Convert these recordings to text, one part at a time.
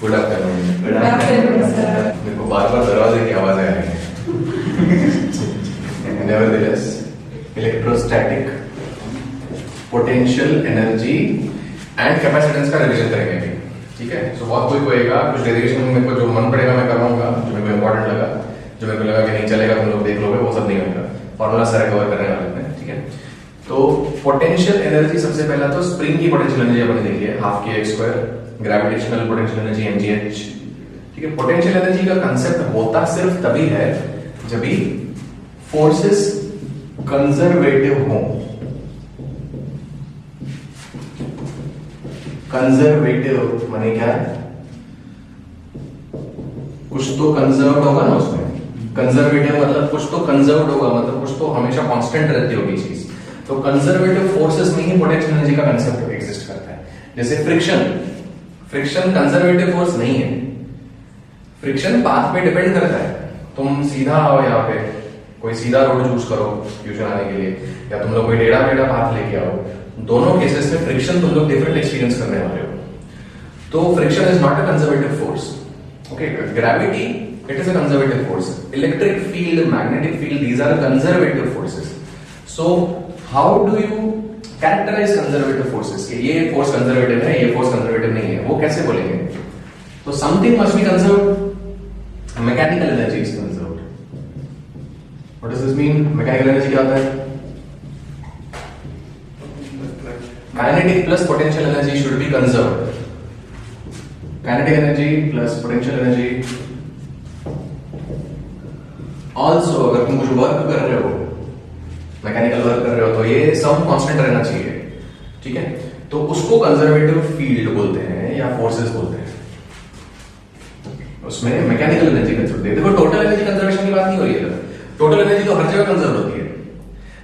Good afternoon. Good afternoon sir. मेरे को बार बार दरवाजे की आवाजें आ रही हैं। Nevertheless, electrostatic, potential energy and capacitance का रिवीजन करेंगे अभी, ठीक है। सो बहुत कोई कोएगा, कुछ डेरिवेशन में मेरे को जो मन पड़ेगा मैं करवाऊंगा, जो मेरे को इंपॉर्टेंट लगा, जो मेरे को लगा कि नहीं चलेगा तुम लोग देख लोगे, वो सब नहीं होगा। फॉर्मूला सारे कवर करने वाले हैं, ठीक है। तो पोटेंशियल एनर्जी, सबसे पहला तो स्प्रिंग की पोटेंशियल एनर्जी अपने देखिए, हाफ के x square, gravitational potential energy mgh, ठीक है। पोटेंशियल एनर्जी का कंसेप्ट होता सिर्फ तभी है जब भी फोर्सेस कंजर्वेटिव हो। कंजर्वेटिव माने क्या है? कुछ तो कंजर्व होगा ना उसमें। कंजर्वेटिव मतलब कुछ तो कंजर्व होगा, मतलब कुछ तो हमेशा कांस्टेंट रहती होगी चीज। तो कंजर्वेटिव फोर्सेस में ही पोटेंशियल एनर्जी का कंसेप्ट एग्जिस्ट करता है। जैसे फ्रिक्शन कंजर्वेटिव फोर्स नहीं है। फ्रिक्शन पाथ पे डिपेंड करता है। तुम सीधा आओ, यहाँ पे कोई सीधा रोड चूज करो ट्यूशन आने के लिए, या तुम लोग कोई टेढ़ा मेढ़ा पाथ लेके आओ, दोनों केसेस में फ्रिक्शन तुम लोग डिफरेंट एक्सपीरियंस करने वाले हो। तो friction is not a conservative force, okay. Gravity, it is a conservative force. Electric field, magnetic field, these are conservative forces. So how do you characterize conservative forces? कि ये force conservative है, ये force conservative नहीं है, वो कैसे बोलेंगे? तो something must be conserved. Mechanical energy is conserved. What does this mean? Mechanical energy क्या होता है? Kinetic plus potential energy should be conserved. Kinetic energy plus potential energy. Also अगर तुम कुछ वर्क कर रहे हो, मैकेनिकल वर्क कर रहे हो, तो ये सब कांस्टेंट रहना चाहिए, ठीक है। तो उसको कंजर्वेटिव फील्ड बोलते हैं या फोर्सेस बोलते हैं। उसमें मैकेनिकल एनर्जी कंजर्व होती है। देखो, टोटल एनर्जी कंजर्वेशन की बात नहीं हो रही है। टोटल एनर्जी तो हर जगह कंजर्व होती है।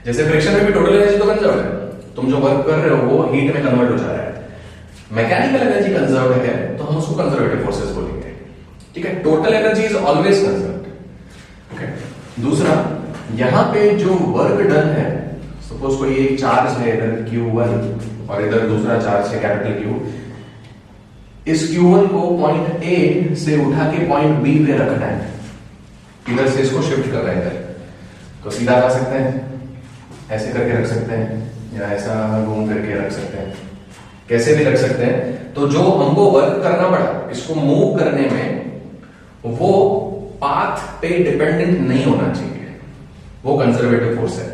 जैसे फ्रिक्शन में भी टोटल एनर्जी तो कंजर्व है। तुम जो वर्क कर रहे हो वो हीट में कन्वर्ट हो जा रहा है। मैकेनिकल एनर्जी कंजर्व है तो हम उसको कंजर्वेटिव फोर्सेस बोलेंगे, ठीक है। Total energy is always conserved, okay. दूसरा, यहां पे जो वर्क डन है, सपोज कोई एक चार्ज है इधर Q1 और इधर दूसरा चार्ज है कैपिटल Q। इस Q1 को पॉइंट A से उठा के पॉइंट B पे रखना है। इधर से इसको शिफ्ट कर रहा है इधर, तो सीधा ला सकते हैं, ऐसे करके रख सकते हैं, या ऐसा घूम करके रख सकते हैं, कैसे भी रख सकते हैं। तो जो हमको वर्क करना पड़ा इसको मूव करने में, वो पाथ पे डिपेंडेंट नहीं होना चाहिए, वो कंजर्वेटिव फोर्स है,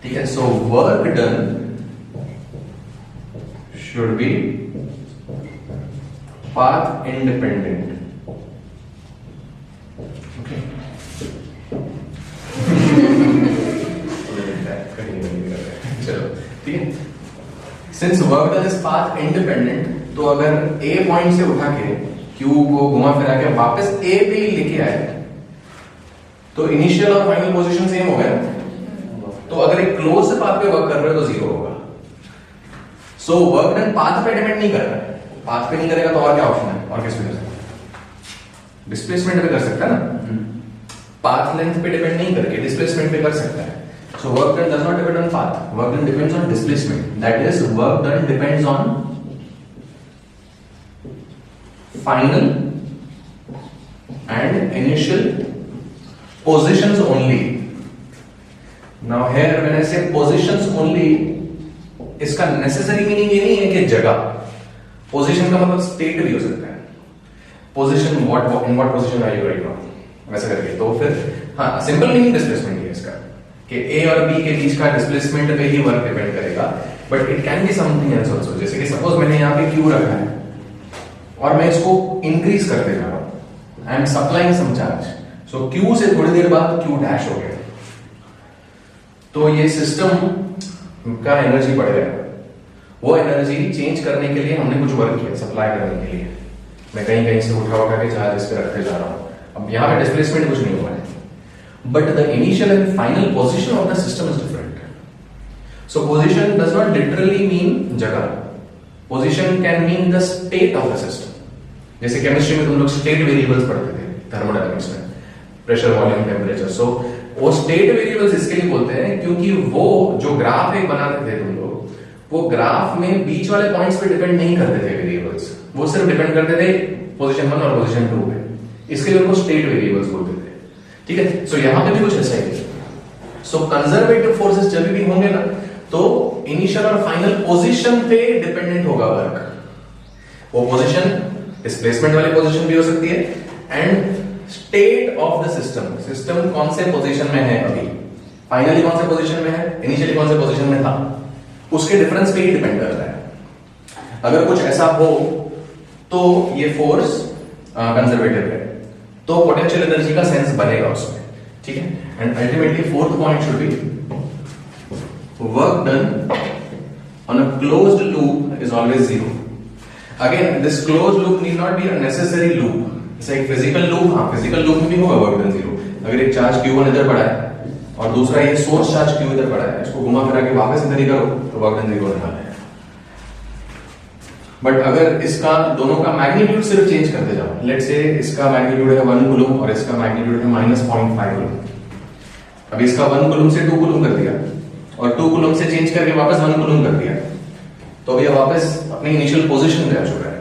ठीक है। So work done should be path independent, okay. चलो, ठीक है। Since work done is path independent, तो अगर A पॉइंट से उठा के Q को घुमा फिरा के वापस A पे ही लेके आए, तो इनिशियल और फाइनल पोजीशन सेम हो गया। तो अगर एक क्लोज से पाथ पे वर्क कर रहे हो तो जीरो होगा। सो वर्क डन पाथ पे डिपेंड नहीं कर रहा है। पाथ पे नहीं करेगा तो और क्या ऑप्शन है? और किस पे कर सकता है? डिस्प्लेसमेंट पे कर सकता है ना। पाथ लेंथ पे डिपेंड नहीं करके डिस्प्लेसमेंट पे कर सकता है। So work done does not depend on path. Work done depends on displacement. That is, work done depends on final and initial positions only. Now here when I say positions only, इसका necessary meaning ये नहीं है कि जगह। Position का मतलब state भी हो सकता है। Position, in what position are you right now? वैसे करके तो फिर हाँ, simple meaning displacement ही है इसका, कि A और B के बीच का डिस्प्लेसमेंट पे ही वर्क डिपेंड करेगा। But it can be something else also. जैसे कि सपोज मैंने यहाँ पे Q रखा है और मैं इसको इंक्रीज करते जा रहा हूं, I am supplying some charge, so Q से थोड़ी देर बाद Q डैश हो गया, तो ये सिस्टम का एनर्जी बढ़ गया। वो एनर्जी चेंज करने के लिए हमने कुछ वर्क किया, सप्लाई करने के लिए। मैं कहीं कहीं से उठा के चार्ज इस पे रखते जा रहा हूँ। अब यहाँ पे डिस्प्लेसमेंट कुछ नहीं हुआ है, but the initial and final position of the system is different. So position does not literally mean जगह. Position can mean the state of the system. जैसे केमिस्ट्री में तुम लोग स्टेट वेरिएबल्स पढ़ते थे, थर्मोडायनामिक्स में, प्रेशर, वॉल्यूम, टेम्परेचर। सो वो state variables इसके लिए बोलते हैं क्योंकि वो जो ग्राफ एक बनाते थे तुम लोग, वो ग्राफ में बीच वाले पॉइंट्स पे डिपेंड नहीं करते थे वेरिएबल्स। वो सिर्फ डिपेंड करते थे पोजीशन 1 और पोजीशन 2 पे, इसके लिए उनको स्टेट वेरिएबल्स बोलते थे। ठीक है, सो यहां पे भी कुछ ऐसा ही है। सो कंजर्वेटिव फोर्सेस जब भी होंगे ना, तो इनिशियल और फाइनल पोजीशन पे डिपेंडेंट होगा वर्क। वो पोजीशन डिस्प्लेसमेंट वाली पोजीशन भी हो सकती है, and state of the system, system कौन से पोजीशन में है अभी, फाइनली कौन से पोजीशन में है, इनिशियली कौन से पोजीशन में था, उसके डिफरेंस पे ही डिपेंड करता है। अगर कुछ ऐसा हो तो ये फोर्स कंजर्वेटिव है, तो पोटेंशियल एनर्जी का सेंस बनेगा उसमें। ठीक है, and ultimately fourth point should be work done on a closed loop is always zero. Again, this closed loop need not be a necessary loop. जैसे एक फिजिकल लूप, हाँ फिजिकल लूप में भी होगा वर्क डन जीरो। अगर एक charge Q1 इधर पड़ा है और दूसरा ये सोर्स चार्ज Q इधर पड़ा है, इसको घुमा फिरा के वापस इधर ही करो तो वर्क डन जीरो होने वाला है। बट अगर इसका दोनों का मैग्नीट्यूड सिर्फ चेंज करते जाओ, लेट्स से इसका मैग्नीट्यूड है 1 कूलम और इसका मैग्नीट्यूड है -0.5 कूलम। अभी इसका 1 कूलम से 2 कूलम कर दिया और 2 कूलम से चेंज करके वापस 1 कूलम कर दिया, तो अभी वापस अपनी इनिशियल पोजीशन पे आ चुका है।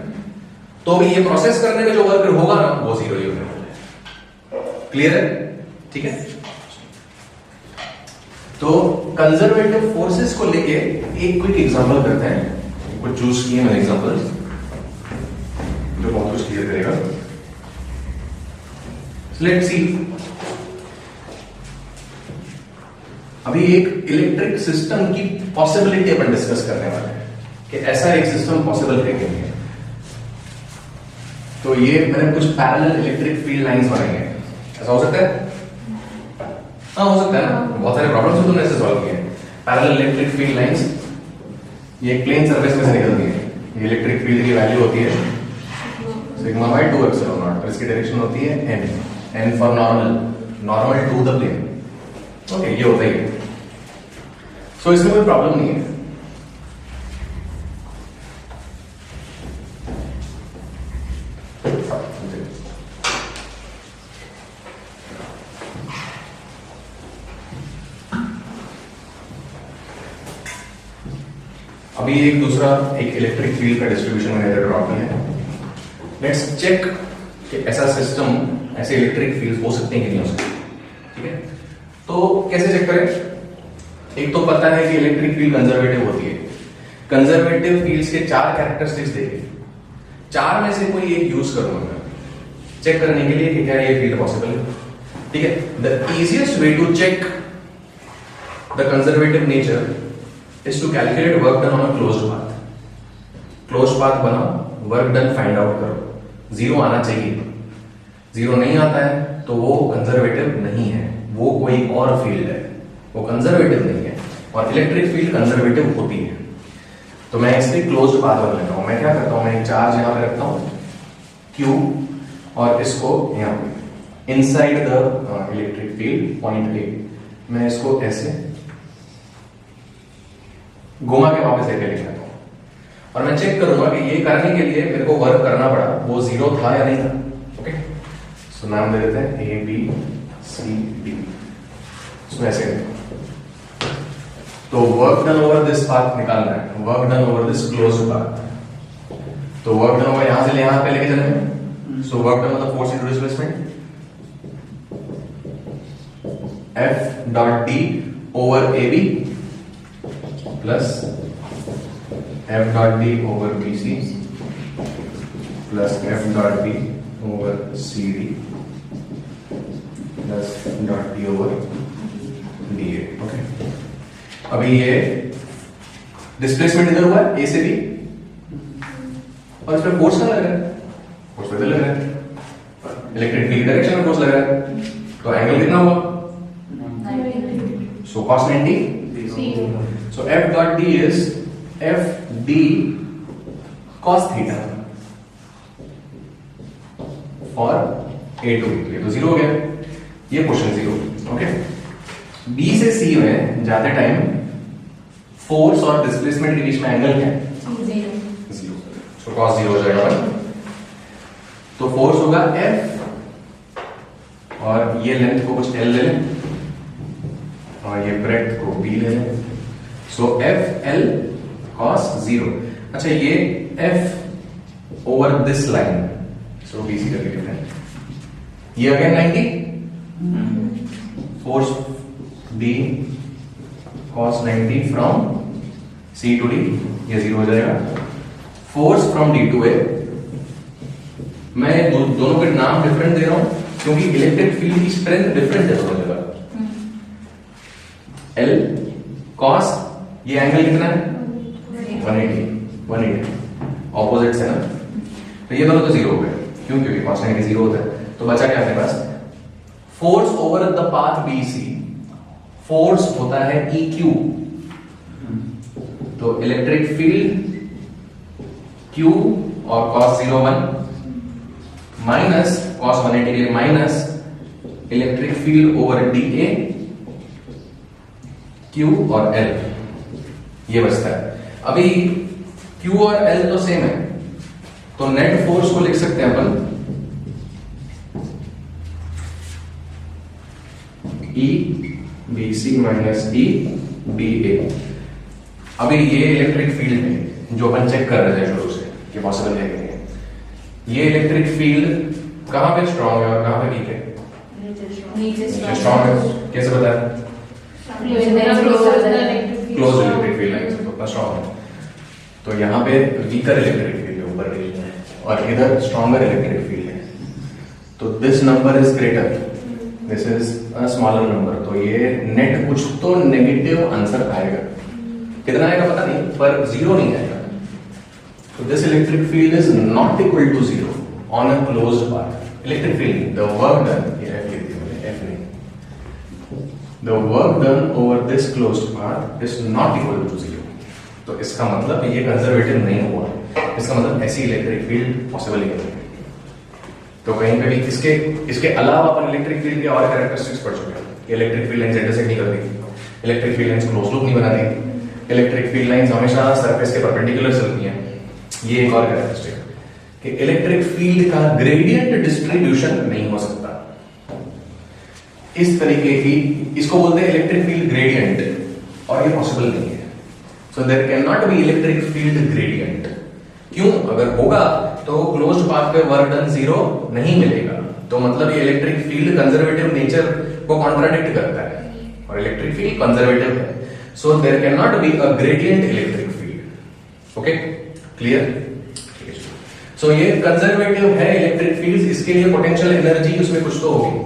तो अभी ये प्रोसेस करने में जो वर्क होगा ना, वो जीरो ही होने वाला है। क्लियर है? ठीक है, तो कंजर्वेटिव फोर्सेस को लेके एक क्विक एग्जांपल करते हैं। कुछ चूज किए मैंने एग्जांपल जो बहुत कुछ क्लियर करेगा। लेट्स सी, अभी एक इलेक्ट्रिक सिस्टम की पॉसिबिलिटी अपन डिस्कस करने वाले हैं कि ऐसा एक सिस्टम पॉसिबल है कि नहीं है। तो ये मैंने कुछ पैरेलल इलेक्ट्रिक फील्ड लाइंस बनाई हैं। ऐसा हो सकता है? हाँ हो सकता है ना, बहुत सारे प्रॉब्लम्स तुमने ऐसे सॉल्व किए हैं। पैरेलल इलेक्ट्रिक फील्ड लाइंस, ये एक प्लेन सरफेस में से निकलती है। ये इलेक्ट्रिक फील्ड की वैल्यू होती है सिग्मा बाय 2 एप्सिलॉन नॉट और इसकी डायरेक्शन होती है n for normal to the plane. Okay, ये होता ही है। सो इसमें कोई प्रॉब्लम नहीं है। अभी एक दूसरा एक इलेक्ट्रिक फील्ड का डिस्ट्रीब्यूशन मैंने इधर ड्रॉ किया है। लेट्स चेक कि ऐसा सिस्टम, ऐसे इलेक्ट्रिक फील्ड हो सकते हैं कि नहीं हो सकते। ठीक है, तो कैसे चेक करें? एक तो पता है कि इलेक्ट्रिक फील्ड कंजर्वेटिव होती है। कंजर्वेटिव फील्ड्स के 4 कैरेक्टरिस्टिक्स देखे, 4 में से कोई एक यूज करूंगा चेक करने के लिए कि क्या ये फील्ड पॉसिबल है। ठीक है, the easiest way to check the conservative nature is to calculate work done on a closed path. Closed path बनाओ, work done find out करो। 0 आना चाहिए, 0 नहीं आता है तो वो कंजर्वेटिव नहीं है, वो कोई और फील्ड है, वो कंजर्वेटिव नहीं है। और इलेक्ट्रिक फील्ड कंजर्वेटिव होती है। तो मैं इसके क्लोज्ड पाथ बना लेता हूं। मैं क्या करता हूं, मैं एक चार्ज यहां पे रखता हूं Q और इसको यहां पे inside the electric field point A, मैं इसको ऐसे घुमा के वापस लेके लिख लेता हूं और मैं चेक करूंगा कि ये करने के लिए मेरे को वर्क करना पड़ा, वो 0 था या नहीं था। ओके, सो नाम दे देते हैं A B C D। इसमें ऐसे तो work done over this path निकालना है, work done over this closed path. तो वर्क डन ओवर यहां से यहां पे लेके चलेंगे। सो वर्क डन मतलब force into displacement F dot D over AB plus F dot D over BC plus F dot D over CD plus dot D over DA। Okay, अभी ये displacement इधर हुआ है A से B और इस पर फोर्स कहां लग रहा है? फोर्स पे लग रहा है, इलेक्ट्रिक फील्ड डायरेक्शन में फोर्स लग रहा है। तो एंगल कितना हुआ? सो cos 90। So F dot D is F D cos theta for A to B। तो 0 हो गया, ये पोर्शन 0। ओके, B से C में जाते टाइम फोर्स और डिस्प्लेसमेंट के बीच में एंगल क्या है? 0। So cos 0 हो जाएगा 1। तो फोर्स होगा F और ये लेंथ को कुछ L ले लें और ये ब्रेड्थ को B ले लें। सो F L cos 0। अच्छा, ये F over this line, so BC करके लिखते हैं। ये again 90, force D cos 90 from C to D, ये 0 हो जाएगा। Force from D to A, मैं दोनों के नाम डिफरेंट दे रहा हूं क्योंकि इलेक्ट्रिक फील्ड की स्ट्रेंथ डिफरेंट है दोनों जगह। L cos, ये एंगल कितना है 180 ऑपोजिट से ना, तो ये दोनों तो 0 हो गए। क्यों? क्योंकि cos 90 0 होता है। तो बचा क्या अपने पास? Force over the path BC, force होता है EQ, तो इलेक्ट्रिक फील्ड Q और cos 01 माइनस cos 180 के लिए minus electric field over DA, Q और L, ये बचता है। अभी Q और L तो सेम है, तो नेट फोर्स को लिख सकते हैं अपन E BC minus E DA। अभी ये इलेक्ट्रिक फील्ड है जो अपन चेक कर रहे थे शुरू से कि पॉसिबल है कि नहीं। ये इलेक्ट्रिक फील्ड कहां पे स्ट्रांग है और कहां पे वीक है? नीचे स्ट्रांग है। कैसे बताया? क्लोज इलेक्ट्रिक फील्ड है, तो उतना स्ट्रांग है। तो यहाँ पे वीकर इलेक्ट्रिक फील्ड है ऊपर रीजन है, और इधर स्ट्रॉन्गर इलेक्ट्रिक फील्ड है। तो this number is greater, this is a smaller number. तो ये नेट कुछ तो नेगेटिव आंसर आएगा, कितना आएगा पता नहीं, पर 0 नहीं आएगा। तो this electric field is not equal to 0 on a closed path. Electric field, the work done, ये F लिख दिया मैंने, F नहीं, the work done over this closed path is not equal to 0। तो इसका मतलब ये कंजर्वेटिव नहीं हुआ, इसका मतलब ऐसी इलेक्ट्रिक फील्ड पॉसिबल ही नहीं है। तो कहीं पे भी इसके अलावा अपन इलेक्ट्रिक फील्ड के और कैरेक्टरिस्टिक्स पढ़ चुके हैं। इलेक्ट्रिक फील्ड लाइंस इंटरसेक्ट नहीं करती, electric field lines close loop नहीं बनाती, इलेक्ट्रिक फील्ड लाइंस हमेशा सरफेस के परपेंडिकुलर चलती हैं। ये एक और कैरेक्टरिस्टिक है कि इलेक्ट्रिक फील्ड का ग्रेडियंट डिस्ट्रीब्यूशन नहीं हो सकता। इस तरीके की, इसको बोलते हैं इलेक्ट्रिक फील्ड ग्रेडियंट, और ये पॉसिबल नहीं है। So there can not be electric field gradient. क्यों? अगर होगा तो क्लोज्ड पाथ पे वर्क डन 0 नहीं मिलेगा, तो मतलब ये इलेक्ट्रिक फील्ड कंजर्वेटिव नेचर को कॉन्ट्राडिक्ट करता है, और इलेक्ट्रिक फील्ड कंजर्वेटिव है। So there can not be a gradient electric field. Okay, clear? So ये कंजर्वेटिव है इलेक्ट्रिक फील्ड, इसके लिए पोटेंशियल एनर्जी उसमें कुछ तो होगी,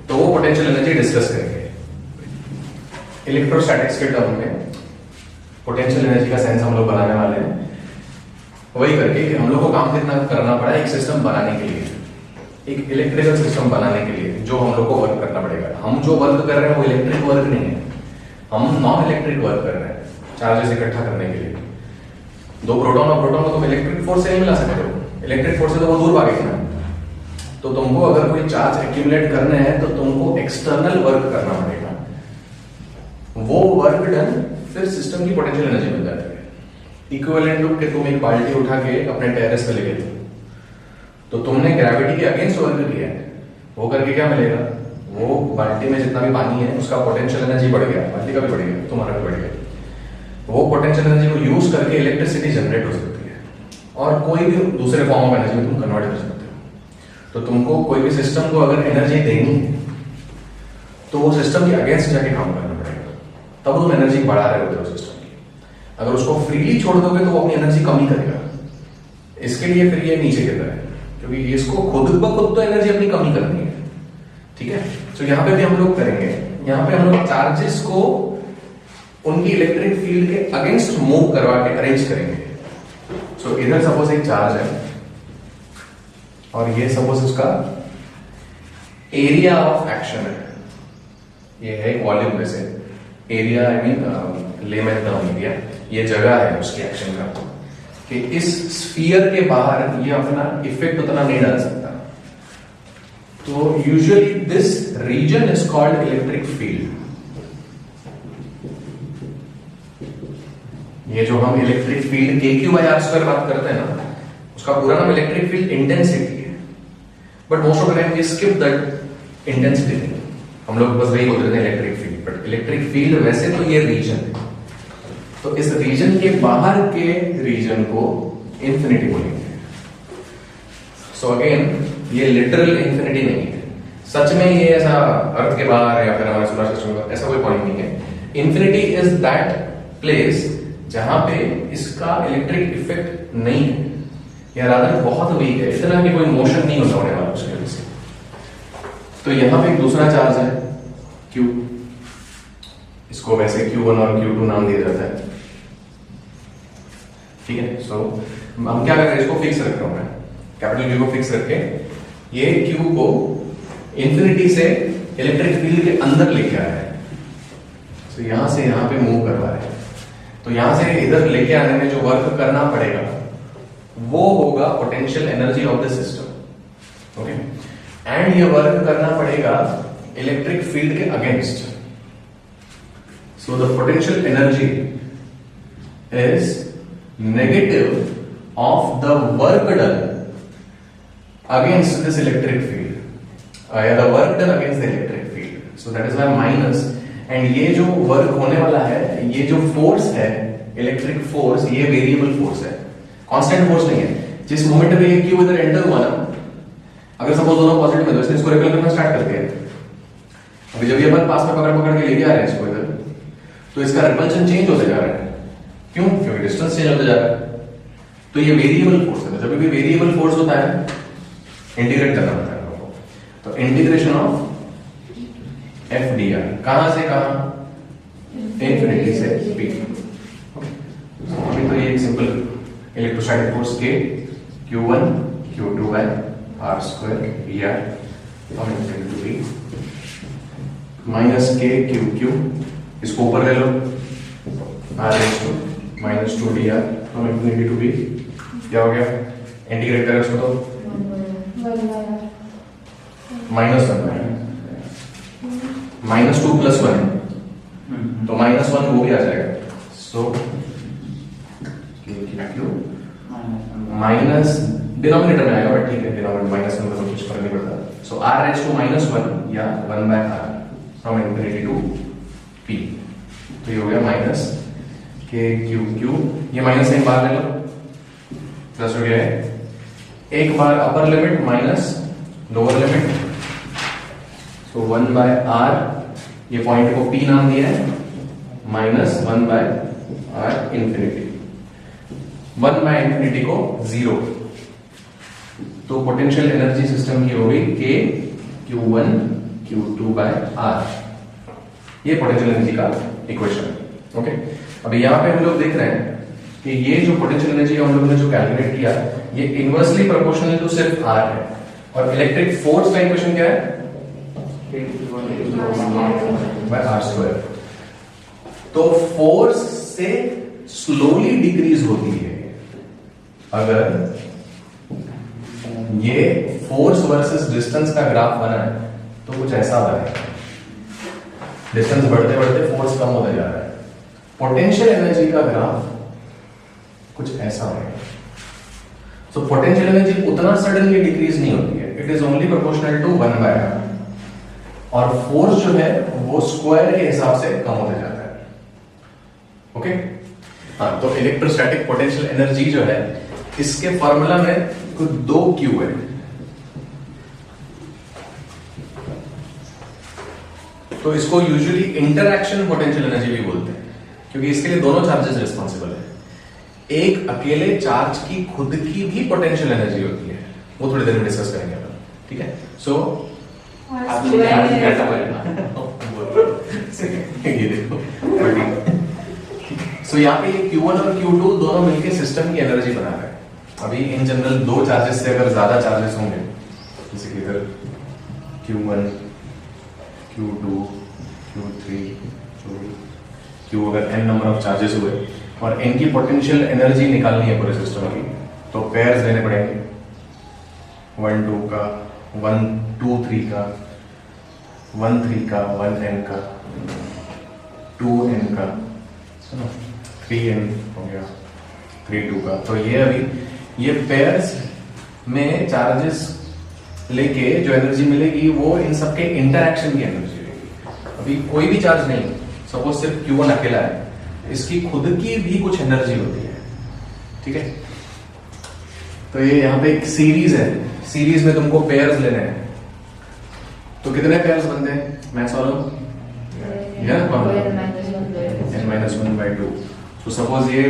तो वो पोटेंशियल एनर्जी डिस्कस करेंगे इलेक्ट्रोस्टैटिक्स के टर्म में। पोटेंशियल एनर्जी का सेंस हम लोग बनाने वाले हैं वही करके कि हम लोग को काम कितना करना पड़ा एक सिस्टम बनाने के लिए, एक इलेक्ट्रिकल सिस्टम बनाने के लिए जो हम लोग को वर्क करना पड़ेगा। हम जो वर्क कर रहे हैं वो इलेक्ट्रिक वर्क नहीं है, हम नॉन इलेक्ट्रिक वर्क कर रहे हैं चार्जेस इकट्ठा करने के लिए। 2 प्रोटॉन और प्रोटॉन को तुम इलेक्ट्रिक फोर्स से नहीं मिला सकते हो, इलेक्ट्रिक फोर्स से तो वो दूर भागेगी ना। तो तुमको अगर कोई चार्ज एक्यूमुलेट करना है तो तुमको एक्सटर्नल वर्क करना पड़ेगा, वो वर्क डन फिर सिस्टम की पोटेंशियल एनर्जी मिल जाती है। इक्विवेलेंट टू कि तुम एक बाल्टी उठा के अपने टेरेस पे लेके जाओ, तो तुमने ग्रेविटी के अगेंस्ट वर्क किया है, वो करके क्या मिलेगा? वो बाल्टी में जितना भी पानी है उसका पोटेंशियल एनर्जी बढ़ गया, बाल्टी का भी बढ़ गया, तुम्हारा भी बढ़ गया। वो पोटेंशियल एनर्जी को यूज करके इलेक्ट्रिसिटी जनरेट हो सकती है, और कोई भी दूसरे फॉर्म ऑफ एनर्जी में तुम कन्वर्ट कर सकते हो। तो तुमको कोई भी सिस्टम को अगर एनर्जी देनी है तो वो सिस्टम के अगेंस्ट जाके काम करना पड़ेगा, तब तुम एनर्जी बढ़ा रहे होते हो सिस्टम की। अगर उसको फ्रीली छोड़ दोगे तो वो अपनी एनर्जी कम ही करेगा, इसके लिए फिर ये नीचे गिरता है, क्योंकि इसको खुद ब खुद तो एनर्जी अपनी कम ही करनी है। ठीक है, तो यहाँ पे भी हम लोग करेंगे, यहाँ पे हम लोग चार्जेस को उनकी इलेक्ट्रिक फील्ड के अगेंस्ट मूव करवा के अरेंज करेंगे। सो इधर सपोज एक चार्ज है, और ये सपोज उसका एरिया ऑफ एक्शन है, ये है वॉल्यूम में से area, I mean layman term दिया, ये जगह है उसकी एक्शन का, कि इस स्फीयर के बाहर ये अपना इफेक्ट उतना नहीं डाल सकता। तो usually this region is called electric field. ये जो हम इलेक्ट्रिक फील्ड KQ/R² बात करते हैं ना, उसका पूरा नाम इलेक्ट्रिक फील्ड इंटेंसिटी है, but most of the time we skip that intensity. हम लोग बस वही बोलते हैं electric field, but electric field वैसे तो ये रीजन है। तो इस रीजन के बाहर के रीजन को इंफिनिटी बोलेंगे। सो अगेन ये लिटरल इंफिनिटी नहीं है, सच में ये ऐसा अर्थ के बाहर या फिर हमारे सोलर सिस्टम का ऐसा कोई पॉइंट नहीं है। इंफिनिटी इज दैट प्लेस जहां पे इसका इलेक्ट्रिक इफेक्ट नहीं है या रादर बहुत वीक है, इतना कि कोई मोशन नहीं होता होने वाला उसके वजह से। तो यहां पे एक दूसरा चार्ज है Q, इसको वैसे Q1 और Q2 नाम दिया जाता है, ठीक है। सो हम क्या कर रहे हैं, इसको फिक्स रख रहा हूं मैं, कैपिटल Q को फिक्स रख के ये Q को इंफिनिटी से इलेक्ट्रिक फील्ड के अंदर लेके आ रहा है। तो यहां से यहां पे मूव करवा रहे हैं, तो यहां से इधर लेके आने में जो वर्क करना पड़ेगा वो होगा potential energy of the system, okay. And ये वर्क करना पड़ेगा इलेक्ट्रिक फील्ड के against. So the potential energy is negative of the work done against this electric field, या the work done against the electric field. So that is why minus, and ये जो work होने वाला है, ये जो force है इलेक्ट्रिक फोर्स, ये वेरिएबल फोर्स है, कांस्टेंट फोर्स नहीं है। जिस मोमेंट में ये Q इधर एंटर हुआ ना, अगर सपोज दोनों पॉजिटिव में, तो इसने इसको रिपेल करना स्टार्ट कर दिया। अभी जब ये अपन पास में पकड़ पकड़ के लेके आ रहे हैं इसको इधर, तो इसका रिपल्शन चेंज होते जा रहा है। क्यों? क्योंकि डिस्टेंस चेंज होते जा रहा है। तो ये वेरिएबल फोर्स है, जब भी वेरिएबल फोर्स होता है इंटीग्रेट करना होता है आपको। तो integration of F D R, कहां से कहां? इंफिनिटी से पी। अभी तो ये एक सिंपल इलेक्ट्रोस्टैटिक फोर्स के Q1 Q2 by R square ER from infinity to P minus K QQ, इसको ऊपर ले लो, R raised to minus 2 dr from infinity to P। क्या हो गया? इंटीग्रेट करें उसको तो -2 + 1, तो -1 वो भी आ जाएगा। सो माइनस डिनोमिनेटर में आएगा, बट ठीक है, डिनोमिनेटर -1 में तो कुछ फर्क नहीं पड़ता। सो R raised to -1 या 1/r from infinity to P, तो ये हो गया माइनस K QQ, ये माइनस साइन बाहर ले लो, प्लस हो गया है एक बार upper limit minus lower limit. So 1/r, ये पॉइंट को P नाम दिया है, माइनस 1/r इंफिनिटी, 1/इंफिनिटी को 0। तो पोटेंशियल एनर्जी सिस्टम की हो गई K Q1 Q2/r, ये पोटेंशियल एनर्जी का इक्वेशन, ओके। अभी यहां पे हम लोग देख रहे हैं कि ये जो पोटेंशियल एनर्जी हम लोगों ने जो कैलकुलेट किया, ये इनवर्सली प्रोपोर्शनल टू सिर्फ R है, और इलेक्ट्रिक फोर्स का इक्वेशन क्या है? R²। तो फोर्स से स्लोली डिक्रीज होती है। अगर ये फोर्स वर्सेस डिस्टेंस का ग्राफ बना है तो कुछ ऐसा बनेगा, डिस्टेंस बढ़ते बढ़ते फोर्स कम होता जा रहा है। पोटेंशियल एनर्जी का ग्राफ कुछ ऐसा बनेगा। सो पोटेंशियल एनर्जी उतना सडनली डिक्रीज नहीं होती है, it is only proportional to 1/r, और फोर्स जो है वो स्क्वायर के हिसाब से कम होता जाता है, ओके। हाँ, तो इलेक्ट्रोस्टैटिक पोटेंशियल एनर्जी जो है, इसके फॉर्मूला में कुछ 2Q है। तो इसको यूजुअली इंटरैक्शन पोटेंशियल एनर्जी भी बोलते हैं, क्योंकि इसके लिए दोनों चार्जेस रिस्पॉन्सिबल है। एक अकेले चार्ज की खुद की भी पोटेंशियल एनर्जी होती है, वो थोड़ी देर में डिस्कस करेंगे अपन, ठीक है। सो ये देखो, सो यहाँ पे ये Q1 और Q2 दोनों मिलकर सिस्टम की एनर्जी बना रहे हैं। अभी इन जनरल दो चार्जेस से अगर ज्यादा चार्जेस होंगे, जैसे कि इधर Q1 Q2 Q3 Q अगर n नंबर ऑफ चार्जेस हुए और इनकी पोटेंशियल एनर्जी निकालनी है पूरे सिस्टम की, तो पेयर्स लेने पड़ेंगे, 1 2 का, 1 2 3 का, 1 3 का, 1 n का, 2 n का, 3 n हो गया, 3 2 का। तो ये अभी ये पेयर्स में चार्जेस लेके जो एनर्जी मिलेगी वो इन सबके इंटरैक्शन की एनर्जी रहेगी। अभी कोई भी चार्ज नहीं, सपोज सिर्फ Q1 अकेला है, इसकी खुद की भी कुछ एनर्जी होती है, ठीक है। तो ये यहाँ पे एक सीरीज है, सीरीज में तुमको पेयर्स लेने हैं, तो कितने पेयर्स बनते हैं? मैं सॉल्व n-1/2। तो सपोज ये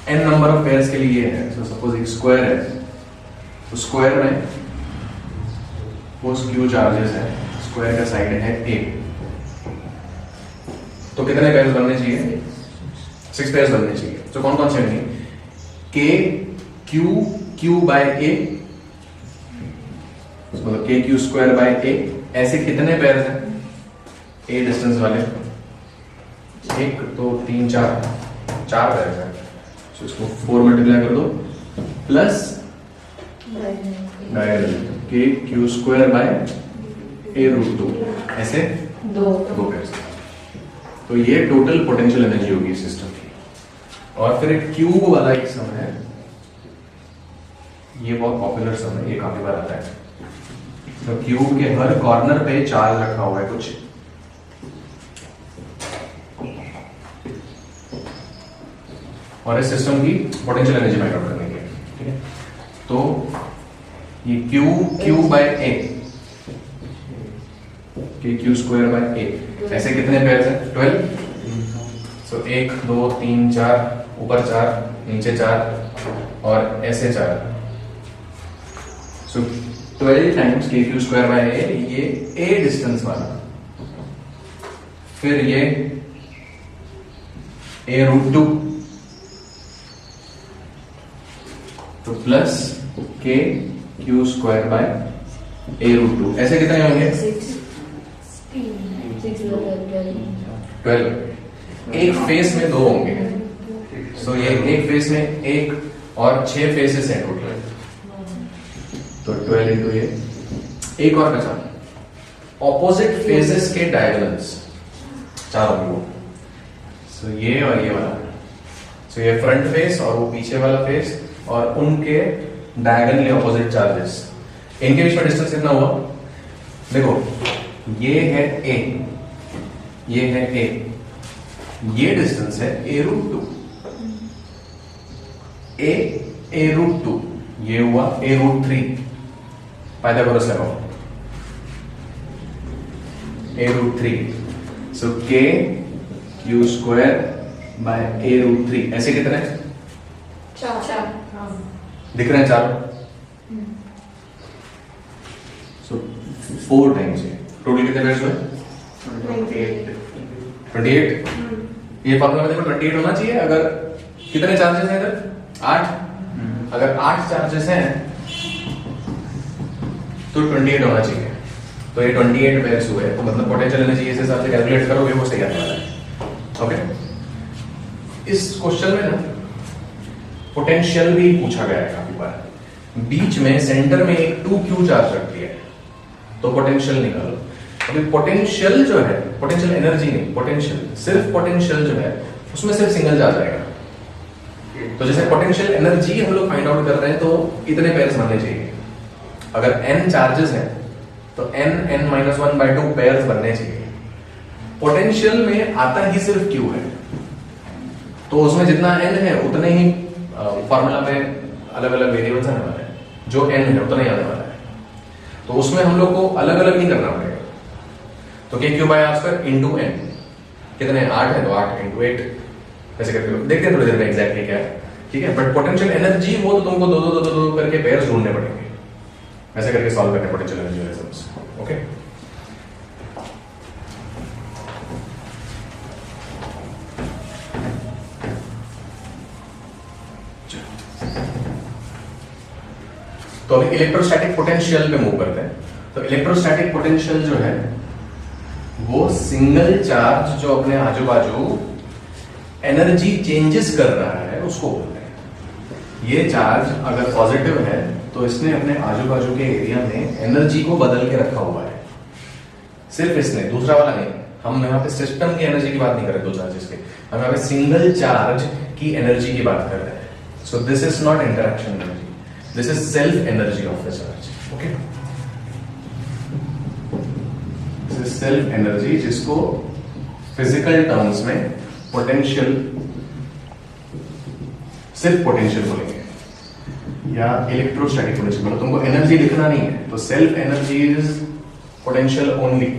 n नंबर ऑफ पेयर्स के लिए है, तो सपोज एक स्क्वायर है, तो स्क्वायर में वो क्यू चार्जेस है, स्क्वायर का साइड है a, तो कितने पेयर्स बनने चाहिए? 6 पेयर्स बनने चाहिए। तो कौन कौन से होंगे? k q by a, मतलब k q square by a, ऐसे कितने पेयर्स हैं a डिस्टेंस वाले? 1 2 3 4 पेयर्स हैं। तो इसको 4 मल्टीप्लाई कर दो plus k q square by a√2, ऐसे दो पेयर्स। तो ये टोटल पोटेंशियल एनर्जी होगी सिस्टम की। और फिर एक क्यूब वाला एक सम है, ये बहुत पॉपुलर सम है, ये काफी बार आता है। तो क्यूब के हर कॉर्नर पे चार्ज रखा हुआ है कुछ, और इस सिस्टम की पोटेंशियल एनर्जी फाइंड आउट करने की, ठीक है। तो ये Q by A, Q square by A, ऐसे कितने पेयर्स हैं? 12। सो 1 2 3 4, ऊपर 4 नीचे 4 और ऐसे 4। सो 12 टाइम्स के क्यू स्क्वायर बाय ए, ये ए डिस्टेंस वाला, फिर ये a√2, तो प्लस के क्यू स्क्वायर बाय a√2, ऐसे कितने होंगे? 12। एक फेस में 2 होंगे, सो ये एक फेस में 1 और 6 फेसेस हैं टोटल, तो 12 इंटू ये। एक और बचा, ऑपोजिट फेसेस के डायगोनल्स 4 होंगे वो, सो ये और ये वाला, सो ये फ्रंट फेस और वो पीछे वाला फेस और उनके डायगोनली ऑपोजिट चार्जेस, इनके बीच में डिस्टेंस कितना हुआ? देखो ये है a, ये है a, ये डिस्टेंस है a√2, a√2, ये हुआ a√3, पाइथागोरस लगाओ, a√3, so k q square by a√3, ऐसे कितने? 4 दिख रहे हैं 4? सो 4 टाइम्स ये टोटल कितने पेयर्स हुए? 28। ये फॉर्मूला में देखो 28 होना चाहिए। अगर कितने चार्जेस हैं इधर? 8। अगर 8 चार्जेस हैं तो 28 होना चाहिए, तो ये 28 पेयर्स हुए, तो मतलब पोटेंशियल एनर्जी इस हिसाब से कैलकुलेट करोगे वो सही आने वाला है। ओके, इस क्वेश्चन में ना पोटेंशियल भी पूछा गया है काफी बार। बीच में सेंटर में एक 2q चार्ज रख दिया है, तो पोटेंशियल निकालो। अभी पोटेंशियल जो है, पोटेंशियल एनर्जी नहीं, पोटेंशियल, सिर्फ पोटेंशियल जो है उसमें सिर्फ सिंगल चार्ज आएगा। तो जैसे पोटेंशियल एनर्जी हम लोग फाइंड आउट कर रहे हैं, तो इतने पेयर्स बनने चाहिए। अगर n चार्जेस हैं तो n-1/2 पेयर्स बनने चाहिए। पोटेंशियल में आता ही सिर्फ q है, तो उसमें जितना n है उतने ही फॉर्मूला में अलग अलग वेरिएबल्स आने वाले हैं, जो n है उतना ही आने वाला है। तो उसमें हम लोग को अलग अलग नहीं करना पड़ेगा। तो k q by are square into n, कितने? 8 है, तो 8 इंटू 8, ऐसे करके देखते हैं थोड़ी देर में एग्जैक्टली क्या है, ठीक है। बट पोटेंशियल एनर्जी वो तो तुमको दो करके पेयर्स ढूंढने पड़ेंगे, ऐसे करके सॉल्व करने पोटेंशियल एनर्जी वाले सम्स। ओके, तो अभी इलेक्ट्रोस्टैटिक पोटेंशियल पे मूव करते हैं। तो इलेक्ट्रोस्टैटिक पोटेंशियल जो है वो सिंगल चार्ज जो अपने आजू बाजू एनर्जी चेंजेस कर रहा है उसको बोलते हैं। ये चार्ज अगर पॉजिटिव है तो इसने अपने आजू बाजू के एरिया में एनर्जी को बदल के रखा हुआ है, सिर्फ इसने, दूसरा वाला नहीं। हम यहाँ पे सिस्टम की एनर्जी की बात नहीं कर रहे, 2 चार्जेस के, हम यहाँ पे सिंगल चार्ज की एनर्जी की बात कर रहे हैं। सो this is not interaction energy, this is self energy of the charge. Okay, this is self energy, जिसको फिजिकल टर्म्स में पोटेंशियल, सिर्फ पोटेंशियल बोलेंगे। या इलेक्ट्रोस्टैटिक पोटेंशियल, मतलब तुमको एनर्जी लिखना नहीं है, तो self energy is potential only.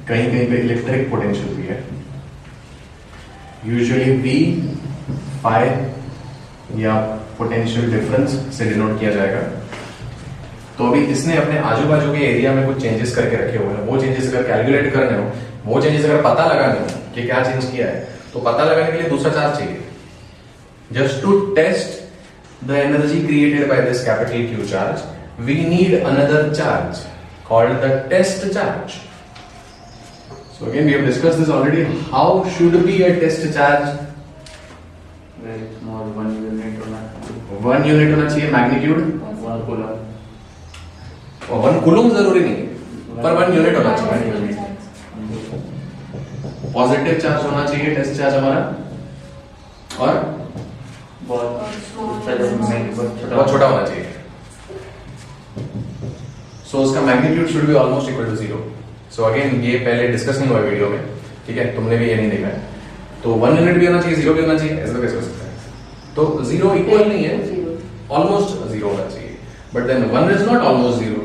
कहीं कहीं पे इलेक्ट्रिक पोटेंशियल भी है, यूजुअली V फाई या पोटेंशियल डिफरेंस से डिनोट किया जाएगा। तो अभी इसने अपने आजू बाजू के एरिया में कुछ चेंजेस करके रखे हुए हैं, वो चेंजेस अगर कैलकुलेट करने हो, वो चेंजेस अगर पता लगाने हो कि क्या चेंज किया है, तो पता लगाने के लिए दूसरा चार्ज चाहिए। Just to test the energy created by this capital Q charge, we need another charge called the test charge. So again, we have discussed this already. How should be a test charge? Very small, 1 unit होना चाहिए। 1 unit होना चाहिए, magnitude 1 coulomb. और 1 coulomb जरूरी नहीं है, पर 1 unit होना चाहिए। पॉजिटिव चार्ज होना चाहिए टेस्ट चार्ज हमारा, और बहुत बहुत छोटा होना चाहिए। सो उसका magnitude should be almost equal to 0। So again ये पहले डिस्कस नहीं हुआ वीडियो में, ठीक है, तुमने भी ये नहीं देखा है। तो 1 यूनिट भी होना चाहिए, 0 भी होना चाहिए, ऐसा कैसे हो सकता है? तो 0 इक्वल नहीं है, ऑलमोस्ट 0 होना चाहिए, but then 1 is not almost 0।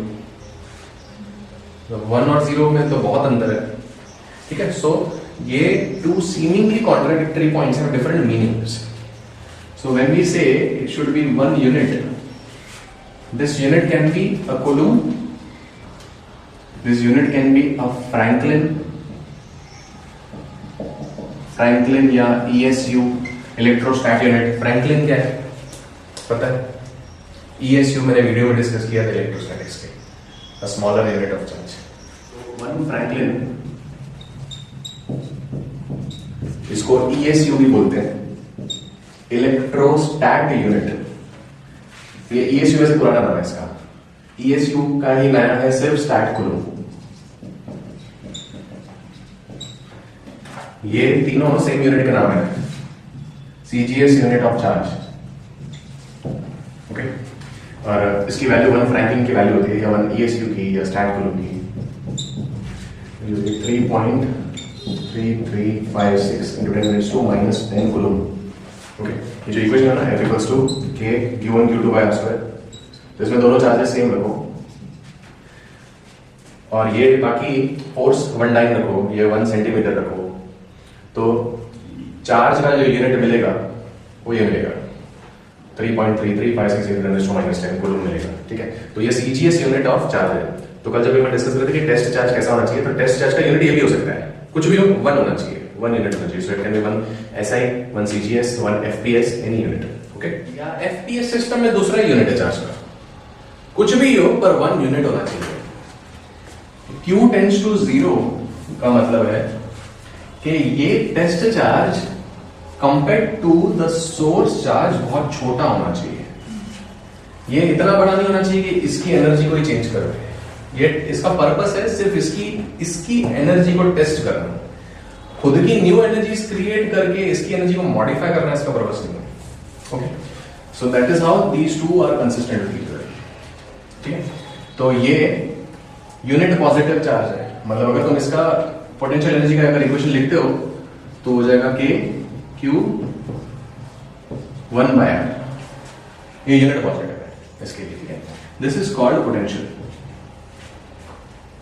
1 और 0 में तो बहुत अंतर है, ठीक है। सो ये two seemingly contradictory points have different meanings. So when we say it should be 1 unit, this unit can be a coulomb, this unit can be a Franklin या ESU, इलेक्ट्रोस्टैट यूनिट। फ्रैंकलिन क्या है पता है? ESU मैंने video में discuss किया था electrostatics के, a smaller unit of charge। 1 Franklin, इसको ESU भी बोलते हैं, इलेक्ट्रोस्टैट यूनिट। ये ESU वैसे पुराना नाम है इसका, ESU का ही नया है सिर्फ स्टैट कूलम। ये तीनों सेम यूनिट का नाम है, CGS unit of charge, okay. और इसकी वैल्यू 1 फ्रैंकलिन की वैल्यू होती है, या 1 ESU की या स्टैट कूलम की, 3.3356 into 10⁻⁻10 कूलम, ओके। ये जो इक्वेशन है ना, F equals to K Q1 Q2 by R square, तो इसमें दोनों चार्जेस सेम रखो, और ये बाकी फोर्स 1 डाइन रखो, ये 1 सेंटीमीटर रखो, तो चार्ज का जो यूनिट मिलेगा वो ये मिलेगा 3.3356 into 10⁻⁻10 कूलम मिलेगा, ठीक है। तो ये CGS यूनिट ऑफ चार्ज है। तो कल जब मैं डिस्कस कर रहे थे कि टेस्ट चार्ज कैसा होना चाहिए, तो टेस्ट चार्ज का यूनिट ये भी हो सकता है, कुछ भी हो, 1 होना चाहिए, 1 यूनिट होना चाहिए। So it can be 1 SI, 1 CGS, 1 FPS, any unit, okay. या FPS सिस्टम में दूसरा यूनिट है चार्ज का, कुछ भी हो पर 1 यूनिट होना चाहिए। Q टेंड्स टू 0 का मतलब है कि ये test charge compare to the source charge बहुत छोटा होना चाहिए। ये इतना बड़ा नहीं होना चाहिए कि इसकी एनर्जी को ही चेंज कर दे। ये इसका पर्पस है सिर्फ इसकी एनर्जी को टेस्ट करना, खुद की न्यू एनर्जीज क्रिएट करके इसकी एनर्जी को मॉडिफाई करना इसका पर्पस नहीं है, okay. So that is how these two are consistent with each other, ठीक है। तो ये यूनिट पॉजिटिव चार्ज है, मतलब अगर तुम इसका पोटेंशियल एनर्जी का अगर इक्वेशन लिखते हो तो हो जाएगा K Q 1 by R, ये यूनिट पॉजिटिव है इसके लिए, ठीक है। This is called potential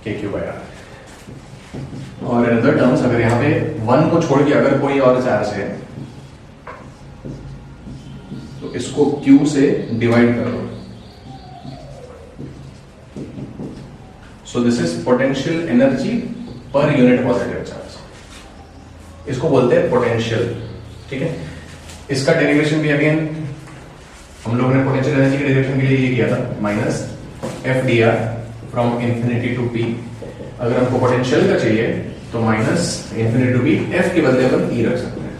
K Q by R। और इन अदर टर्म्स, अगर यहाँ पे 1 को छोड़ के अगर कोई और चार्ज है तो इसको Q से डिवाइड कर दो। सो this is potential energy per unit positive charge, इसको बोलते हैं पोटेंशियल, ठीक है। इसका डेरिवेशन भी अगेन हम लोगों ने पोटेंशियल एनर्जी के डेरिवेशन के लिए ये किया था, -FdR from infinity to P। अगर हमको पोटेंशियल का चाहिए तो -इंफिनिटी टू P, F के बदले अपन E रख सकते हैं।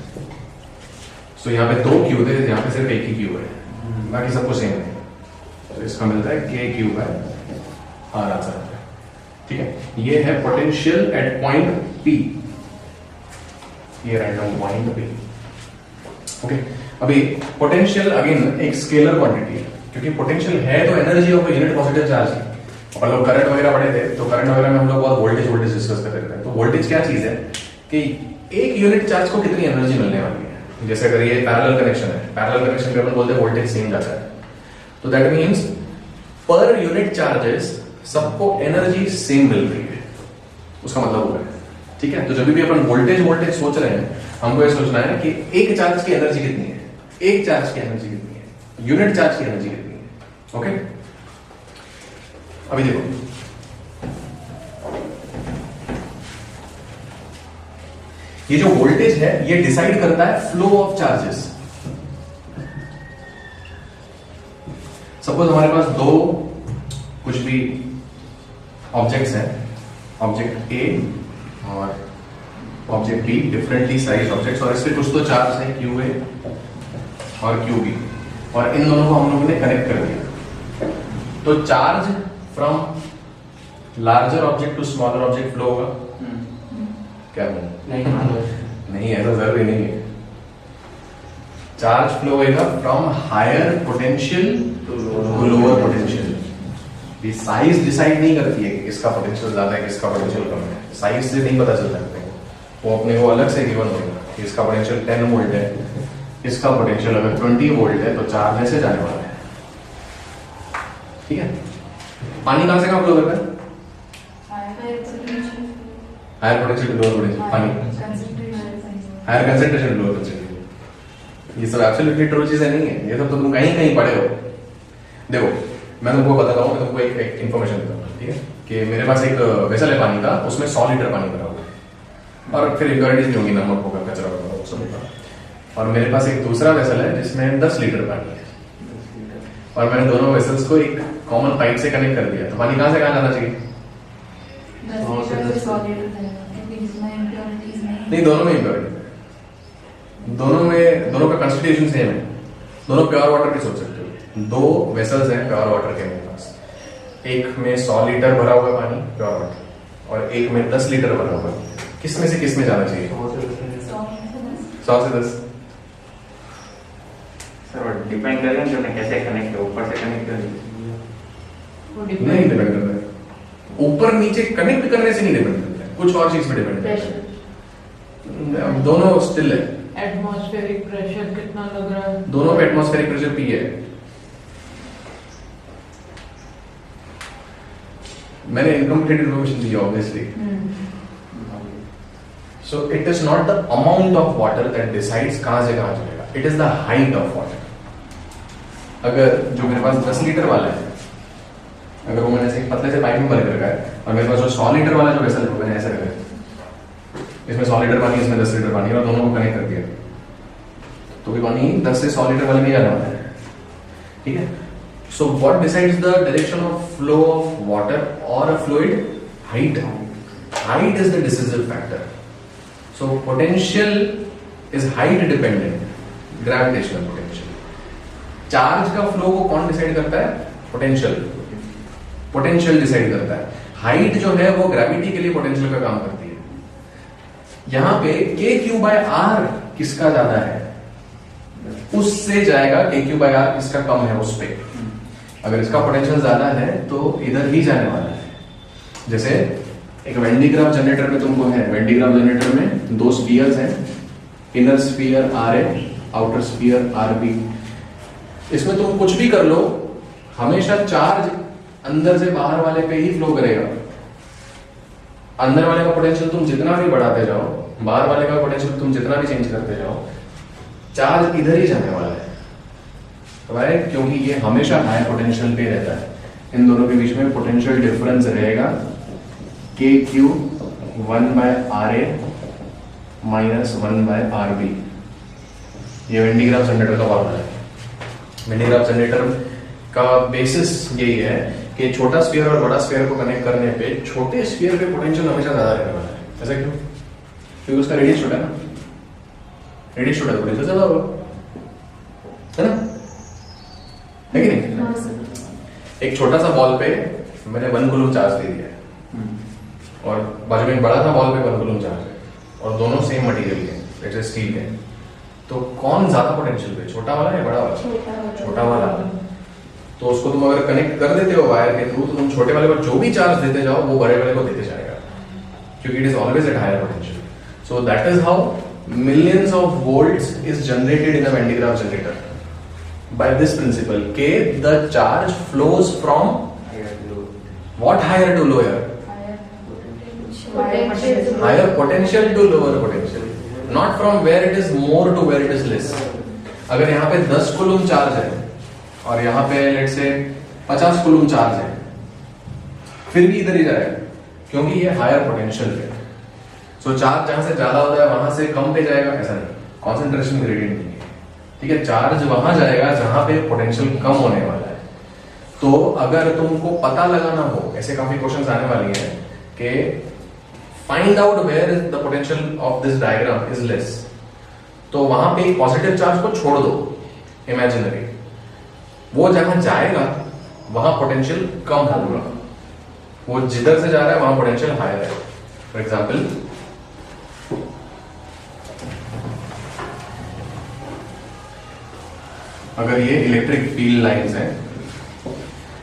सो यहाँ पे 2 Q थे, यहाँ पे सिर्फ एक ही Q है, बाकी सब कुछ सेम है। तो इसका मिलता है K Q by R answer, ठीक है। ये है पोटेंशियल एट पॉइंट P, ये रैंडम पॉइंट P, ओके। अभी पोटेंशियल अगेन एक स्केलर क्वांटिटी है, क्योंकि पोटेंशियल है तो energy of unit positive charge है। अपन लोग करंट वगैरह पढ़े थे, तो करंट वगैरह में हम लोग बहुत वोल्टेज डिस्कस करते हैं। तो वोल्टेज क्या चीज है कि एक यूनिट चार्ज को कितनी एनर्जी मिलने वाली है, जैसे अगर ये पैरेलल कनेक्शन है, पैरेलल कनेक्शन पे अपन बोलते हैं वोल्टेज सेम जाता है, तो that means per unit charges सबको एनर्जी सेम मिल रही है, उसका मतलब हुआ है। ठीक है, तो जब भी अपन वोल्टेज सोच रहे हैं, हमको ये सोचना है कि एक चार्ज की एनर्जी कितनी है, एक चार्ज की एनर्जी कितनी है, यूनिट चार्ज की एनर्जी कितनी है। ओके, अभी देखो ये जो वोल्टेज है ये डिसाइड करता है फ्लो ऑफ चार्जेस। सपोज हमारे पास दो कुछ भी ऑब्जेक्ट्स हैं, ऑब्जेक्ट ए और object B, differently size objects, और इससे कुछ तो चार्ज है क्यू ए और क्यू बी, और इन दोनों को हम लोगों ने कनेक्ट कर दिया, तो charge from larger object to smaller object flow होगा। क्या बोलूं? नहीं, ऐसा जरूरी नहीं है। चार्ज फ्लो होगा from higher potential to lower potential. ये साइज डिसाइड नहीं करती है कि किसका पोटेंशियल ज्यादा है किसका पोटेंशियल कम है, साइज से नहीं पता चलता है, वो अपने को अलग से गिवन होगा कि इसका पोटेंशियल 10 वोल्ट है, इसका पोटेंशियल अगर 20 वोल्ट है तो चार्ज ऐसे जाने वाला है। ठीक है, पानी कहां से कहां फ्लो करता है? Higher potential to lower potential, पानी higher concentration to lower concentration. ये सब एब्सोल्युटली ट्रू चीजें नहीं है, ये सब तो तुम कहीं कहीं पढ़े हो। देखो मैं तुमको बताता हूँ, मैं तुमको एक इन्फॉर्मेशन देता हूँ, ठीक है, कि मेरे पास एक वेसल है पानी का, उसमें 100 लीटर पानी भरा हुआ है, और फिर इम्प्योरिटीज भी होंगी, नमक होगा, कचरा होगा, सब होगा। और मेरे पास एक दूसरा वेसल है जिसमें 10 लीटर पानी है, और मैंने दोनों वेसल्स को एक कॉमन पाइप से कनेक्ट कर दिया, तो पानी कहाँ से कहाँ जाना चाहिए? नहीं, दोनों में इम्प्योरिटी, दोनों का कंस्टिट्यूशन सेम है, दोनों प्योर वाटर की सोच सकते हो। दो वेसल्स हैं प्योर वाटर के मेरे पास, एक में 100 लीटर भरा हुआ है पानी प्योर वाटर, और एक में 10 लीटर भरा हुआ है। किस में से किस में जाना चाहिए? 100 से 10। सर डिपेंड करेगा कि उन्हें कैसे कनेक्ट, ऊपर से कनेक्ट कर नहीं डिपेंड करता है, ऊपर नीचे कनेक्ट करने से नहीं डिपेंड करता है, कुछ और चीज पे डिपेंड करता है। दोनों स्टिल है। एटमॉस्फेरिक प्रेशर कितना लग रहा है? दोनों पे एटमॉस्फेरिक प्रेशर पी है। मैंने incomplete information the obviously. So it is not the amount of water that decides कहां से कहां चलेगा, it is the height of water. अगर जो मेरे पास 10 लीटर वाला है, अगर वो मैंने ऐसे पतले से पाइप में भर के रखा है, और मेरे पास जो 100 लीटर वाला जो वेसल है मैंने ऐसा रखा है, इसमें 100 लीटर पानी, इसमें 10 लीटर पानी, और दोनों को कनेक्ट कर दिया, तो भी पानी 10 से 100 लीटर वाले में जाने वाला है। ठीक है, so what decides the direction of flow of water or a fluid? Height. Height is the decisive factor. So potential is height dependent, gravitational potential. Charge का फ्लो को कौन डिसाइड करता है? पोटेंशियल। पोटेंशियल डिसाइड करता है। Height जो है वो ग्रेविटी के लिए पोटेंशियल का काम करती है। यहां पे के क्यू बाय आर किसका ज्यादा है, उससे जाएगा के क्यू बाय आर किसका कम है उस पे। अगर इसका पोटेंशियल ज्यादा है तो इधर ही जाने वाला है। जैसे एक वेंडी ग्राफ जनरेटर में तुमको है, वेंडी ग्राफ जनरेटर में 2 स्फीयर्स हैं, inner sphere are A, outer sphere are B. इसमें तुम कुछ भी कर लो, हमेशा चार्ज अंदर से बाहर वाले पे ही फ्लो करेगा। अंदर वाले का पोटेंशियल तुम जितना भी बढ़ाते जाओ, बाहर वाले का पोटेंशियल तुम जितना भी चेंज करते जाओ, चार्ज इधर ही जाने वाला है। राइट, क्योंकि ये हमेशा हाई पोटेंशियल पे रहता है। इन दोनों के बीच में पोटेंशियल डिफरेंस रहेगा K Q 1 by R A minus 1 by R B. ये वेंडी ग्राफ जनरेटर का फॉर्मूला है। वेंडी ग्राफ जनरेटर का बेसिस यही है कि छोटा स्फीयर और बड़ा स्फीयर को कनेक्ट करने पे छोटे स्फीयर पे पोटेंशियल हमेशा ज्यादा रहने वाला है। ऐसा क्यों? क्योंकि उसका रेडियस छोटा है ना, रेडियस छोटा तो पोटेंशियल ज्यादा होगा, है ना? है कि नहीं? एक छोटा सा बॉल पे मैंने 1 कूलम चार्ज दे दिया है, और बाजू में एक बड़ा सा बॉल पे 1 कूलम चार्ज है, और दोनों सेम मटेरियल के, जैसे स्टील के, तो कौन ज्यादा पोटेंशियल पे, छोटा वाला या बड़ा वाला? छोटा वाला। तो उसको तुम अगर कनेक्ट कर देते हो वायर के थ्रू, तो तुम छोटे वाले पर जो भी चार्ज देते जाओ वो बड़े वाले को देते जाएगा, क्योंकि it is always at higher potential. So that is how millions of volts is generated in a Van de Graaff generator by this principle K. The charge flows from higher to what higher to lower? Higher potential to lower potential, not from where it is more to where it is less. अगर यहाँ पे 10 coulomb charge है और यहाँ पे late से 50 coulomb charge है, फिर भी इधर ही जाएगा क्योंकि ये हायर पोटेंशियल है। सो चार्ज जहां से ज्यादा होता है वहां से कम पे जाएगा, ऐसा नहीं, कॉन्सेंट्रेशन ग्रेडियंट नहीं है, ठीक है। चार्ज वहां जाएगा जहां पे पोटेंशियल कम होने वाला है। तो अगर तुमको पता लगाना हो, ऐसे काफी क्वेश्चंस आने वाली हैं कि find out where is the potential of this diagram is less, तो वहां पे एक पॉजिटिव चार्ज को छोड़ दो, इमेजिनरी, वो जहां जाएगा वहां पोटेंशियल कम होगा, वो जिधर से जा रहा है वहां पोटेंशियल हायर है। फॉर एग्जाम्पल अगर ये इलेक्ट्रिक फील्ड लाइंस हैं,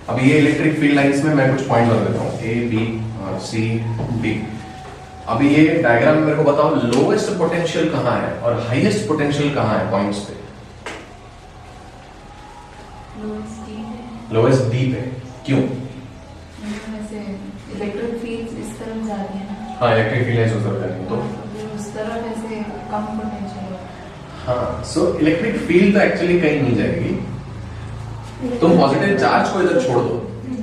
अब ये इलेक्ट्रिक फील्ड लाइंस में मैं कुछ पॉइंट बता देता हूं, ए बी और सी डी। अभी ये डायग्राम में मेरे को बताओ लोएस्ट पोटेंशियल कहां है और हाईएस्ट पोटेंशियल कहां है पॉइंट्स पे? लोएस्ट डी पे। क्यों? इलेक्ट्रिक फील्ड इस तरफ जा रही है ना। हाँ, इलेक्ट्रिक फील्ड लाइंस उस तरफ जा रही है, तो उस तरफ ऐसे कम पोटेंशियल। हाँ, सो इलेक्ट्रिक फील्ड तो एक्चुअली कहीं नहीं जाएगी, तुम पॉजिटिव चार्ज को इधर छोड़ दो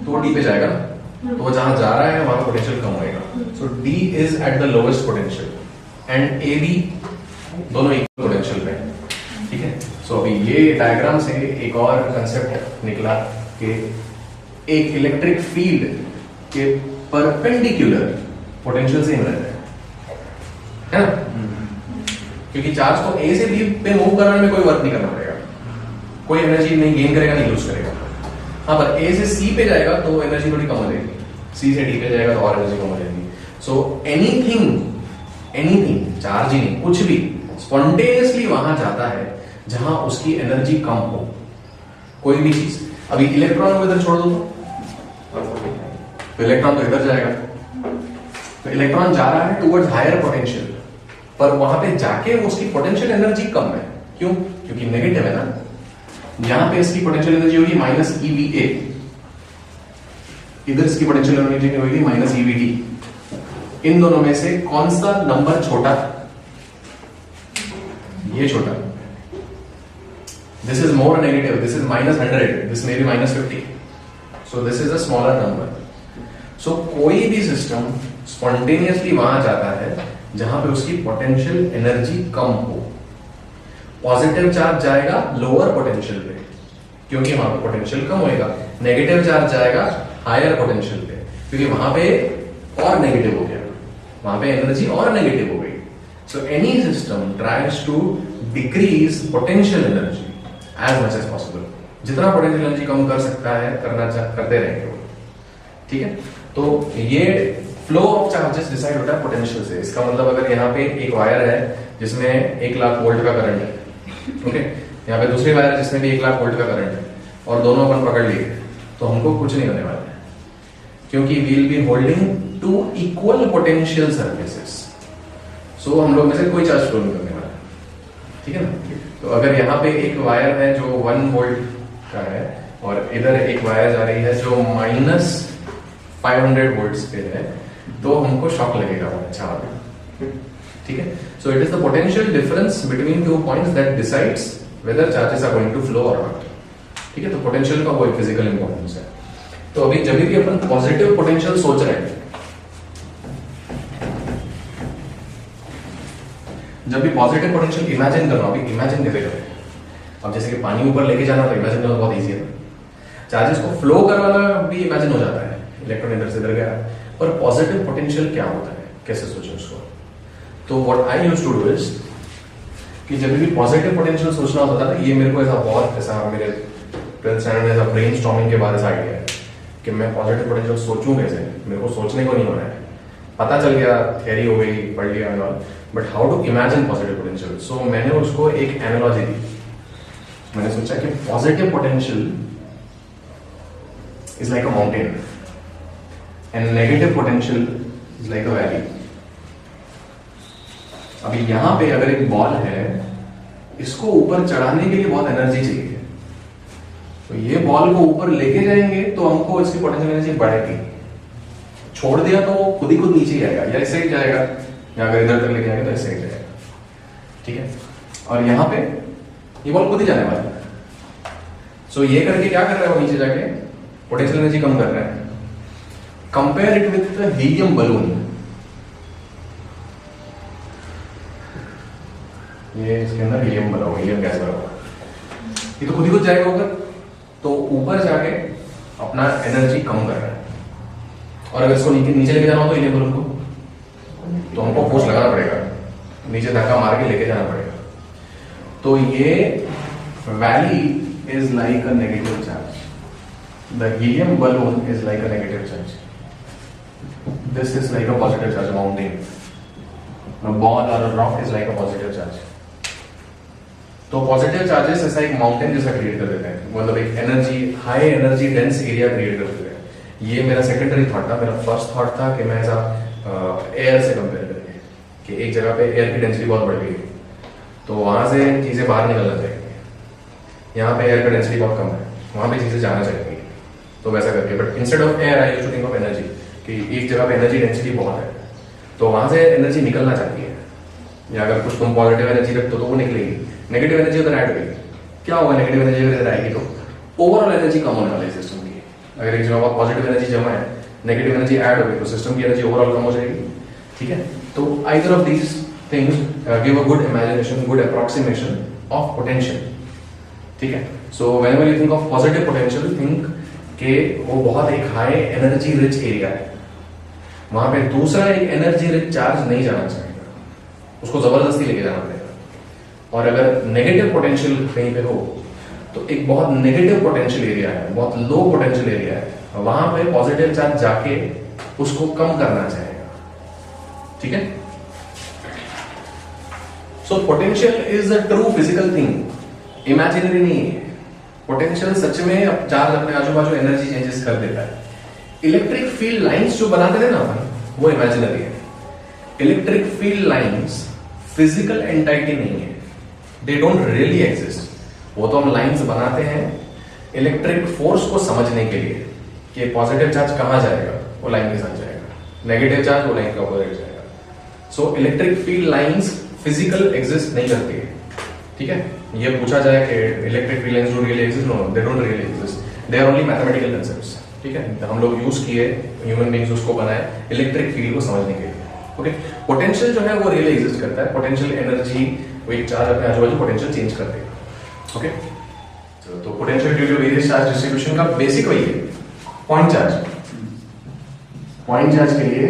तो वो डी पे जाएगा, तो वो जहां जा रहा है वहां पोटेंशियल कम होएगा। So D is at the lowest potential and A B दोनों इक्वल पोटेंशियल पे, ठीक है। सो अभी ये डायग्राम से एक और कंसेप्ट निकला कि एक इलेक्ट्रिक फील्ड के परपेंडिकुलर पोटेंशियल सेम रहता है ना, क्योंकि चार्ज को ए से बी पे मूव कराने में कोई वर्क नहीं करना पड़ेगा, कोई एनर्जी नहीं गेन करेगा, नहीं लूज करेगा। हाँ, पर ए से सी पे जाएगा तो एनर्जी थोड़ी कम हो जाएगी, सी से डी पे जाएगा तो और एनर्जी कम हो जाएगी। सो एनीथिंग चार्ज ही नहीं, कुछ भी स्पॉन्टेनियसली वहां जाता है जहां उसकी एनर्जी कम हो, कोई भी चीज। अभी इलेक्ट्रॉन को इधर छोड़ दो तो इलेक्ट्रॉन तो इधर जाएगा, तो इलेक्ट्रॉन जा रहा है टुवर्ड्स हायर पोटेंशियल, पर वहां पे जाके उसकी पोटेंशियल एनर्जी कम है। क्यों? क्योंकि नेगेटिव है ना। यहां पे इसकी पोटेंशियल एनर्जी होगी माइनस ईवीए, इधर इसकी पोटेंशियल एनर्जी होगी माइनस ईवीटी। इन दोनों में से कौन सा नंबर छोटा? ये छोटा। This is more negative, this is minus 100, this may be minus 50, so this is a smaller number. So कोई भी सिस्टम स्पॉन्टेनियसली वहां जाता है जहां पे उसकी पोटेंशियल एनर्जी कम हो। पॉजिटिव चार्ज जाएगा लोअर पोटेंशियल पे क्योंकि वहां पे पोटेंशियल कम होएगा, नेगेटिव चार्ज जाएगा हायर पोटेंशियल पे क्योंकि वहां पे और नेगेटिव हो गया, वहां पे एनर्जी और नेगेटिव हो गई। So any system tries to decrease potential energy as much as possible, जितना पोटेंशियल एनर्जी कम कर सकता है करते रहेंगे वो, ठीक है। तो ये फ्लो ऑफ चार्जेस डिसाइड होता है पोटेंशियल से। इसका मतलब अगर यहाँ पे एक वायर है जिसमें 1 लाख वोल्ट का करंट है, ओके, यहाँ पे दूसरी वायर है जिसमें भी 1 लाख वोल्ट का करंट है, और दोनों अपन पकड़ लिए तो हमको कुछ नहीं होने वाला है क्योंकि we will be holding 2 equal potential surfaces. So हम लोग में से कोई चार्ज फ्लो नहीं करने वाला है, ठीक है ना। तो अगर यहाँ पे एक वायर है जो 1 वोल्ट का है और इधर एक वायर जा रही है जो माइनस 500 वोल्ट्स पे है, तो हमको शॉक लगेगा बहुत अच्छा वाला, ठीक है। So it is the potential difference between 2 points that decides whether charges are going to flow और नॉट, ठीक है। तो पोटेंशियल का कोई फिजिकल इंपॉर्टेंस है। तो अभी जब भी अपन पॉजिटिव पोटेंशियल सोच रहे हैं, जब भी पॉजिटिव पोटेंशियल इमेजिन कर रहा हूं, अभी इमेजिन कैसे करें? अब जैसे कि पानी ऊपर लेके जाना तो इमेजिन करना बहुत इजी है, चार्जेस को फ्लो करवाना भी इमेजिन हो जाता है, इलेक्ट्रॉन इधर से इधर गया। पर पॉजिटिव पोटेंशियल क्या होता है, कैसे सोचें उसको? तो what I used to do is कि जब भी पॉजिटिव पोटेंशियल सोचना होता था ना, ये मेरे को ऐसा बहुत ऐसा मेरे 12th स्टैंडर्ड में ऐसा ब्रेनस्टॉर्मिंग के बाद ऐसा आइडिया है कि मैं पॉजिटिव पोटेंशियल सोचूं कैसे, मेरे को सोचने को नहीं हो रहा है, पता चल गया, थियरी हो गई, पढ़ लिया and all, but how to imagine positive potential. So मैंने उसको एक एनालॉजी दी, मैंने सोचा कि positive potential is like a mountain and negative potential is like a valley. अभी यहां पे अगर एक बॉल है, इसको ऊपर चढ़ाने के लिए बहुत एनर्जी चाहिए, तो ये बॉल को ऊपर लेके जाएंगे तो हमको इसकी पोटेंशियल एनर्जी बढ़ेगी। छोड़ दिया तो वो खुद ही खुद नीचे ही आएगा, या इससे ही जाएगा, या अगर इधर तक लेके आएगा तो इससे ही जाएगा। ठीक है, और यहां पे ये बॉल खुद ही जाने वाला है। सो ये करके क्या कर रहा है वो नीचे जाके पोटेंशियल एनर्जी कम कर रहा है। Compare it with helium balloon. ये इसके अंदर हीलियम भरा हुआ, हीलियम गैस भरा हुआ, ये तो खुद ही खुद जाएगा ऊपर, तो ऊपर जाके अपना एनर्जी कम कर रहा है। और अगर इसको नीचे लेके जाना हो तो हीलियम बलून को, तो हमको फोर्स लगाना पड़ेगा, नीचे धक्का मार के लेके जाना पड़ेगा। तो ये valley is like a negative charge, the helium balloon is like a negative charge, this is like a positive charge, mountain, a ball or a rock is like a positive charge। तो positive charges ऐसा एक mountain जैसा create कर देते हैं, मतलब एक energy, high energy dense area create कर देते हैं। ये मेरा सेकेंडरी थॉट था। मेरा फर्स्ट थॉट था कि मैं ऐसा एयर से कंपेयर करके कि एक जगह पे एयर की डेंसिटी बहुत बढ़ गई तो वहां से चीजें बाहर निकलना चाहिए, यहाँ पे एयर का डेंसिटी बहुत कम है, वहां पे चीजें जाना चाहिए, तो वैसा करके। But instead of air I used to think of energy, कि एक जगह पे एनर्जी डेंसिटी बहुत है तो वहां से एनर्जी निकलना चाहती है, या अगर कुछ तुम पॉजिटिव एनर्जी रखते हो तो वो निकलेगी, नेगेटिव एनर्जी उधर ऐड होगी। क्या होगा नेगेटिव एनर्जी अगर इधर आएगी तो ओवरऑल एनर्जी कम होने वाली है सिस्टम की। अगर एक जगह पॉजिटिव एनर्जी जमा है, नेगेटिव एनर्जी ऐड होगी तो सिस्टम की एनर्जी ओवरऑल कम हो जाएगी। ठीक है, तो either of these things give a good imagination, good approximation of potential. ठीक है, so whenever you think of positive potential, think के वो बहुत एक हाई एनर्जी रिच एरिया है, वहां पे दूसरा एक एनर्जी रिच चार्ज नहीं जाना चाहेगा, उसको जबरदस्ती लेके जाना पड़ेगा। और अगर नेगेटिव पोटेंशियल कहीं पे हो तो एक बहुत नेगेटिव पोटेंशियल एरिया है, बहुत लो पोटेंशियल एरिया है, वहां पे पॉजिटिव चार्ज जाके उसको कम करना चाहेगा। ठीक है, सो potential is a true physical thing, imaginary नहीं है। पोटेंशियल सच में चार्ज अपने आजू बाजू एनर्जी चेंजेस कर देता है। इलेक्ट्रिक फील्ड लाइंस जो बनाते थे ना अपन, वो इमेजिनरी है। Electric field lines physical entity नहीं है, दे डोंट रियली एग्जिस्ट। वो तो हम लाइंस बनाते हैं इलेक्ट्रिक फोर्स को समझने के लिए कि पॉजिटिव चार्ज कहां जाएगा, वो लाइन के साथ जाएगा, नेगेटिव चार्ज वो लाइन के अपोजिट जाएगा। So electric field lines physical exist नहीं करती है। ठीक है, ये पूछा जाए कि electric field lines do really exist, no they don't really exist, they are only mathematical concepts. ठीक है, हम लोग यूज किए, ह्यूमन बीइंग्स उसको बनाए इलेक्ट्रिक फील्ड को समझने के लिए। ओके, पोटेंशियल जो है वो रियली एग्जिस्ट करता है, पोटेंशियल एनर्जी, वो एक चार्ज अपने आजू बाजू पोटेंशियल चेंज कर देगा। ओके, तो potential due to various charge distribution का बेसिक वही है। पॉइंट चार्ज, पॉइंट चार्ज के लिए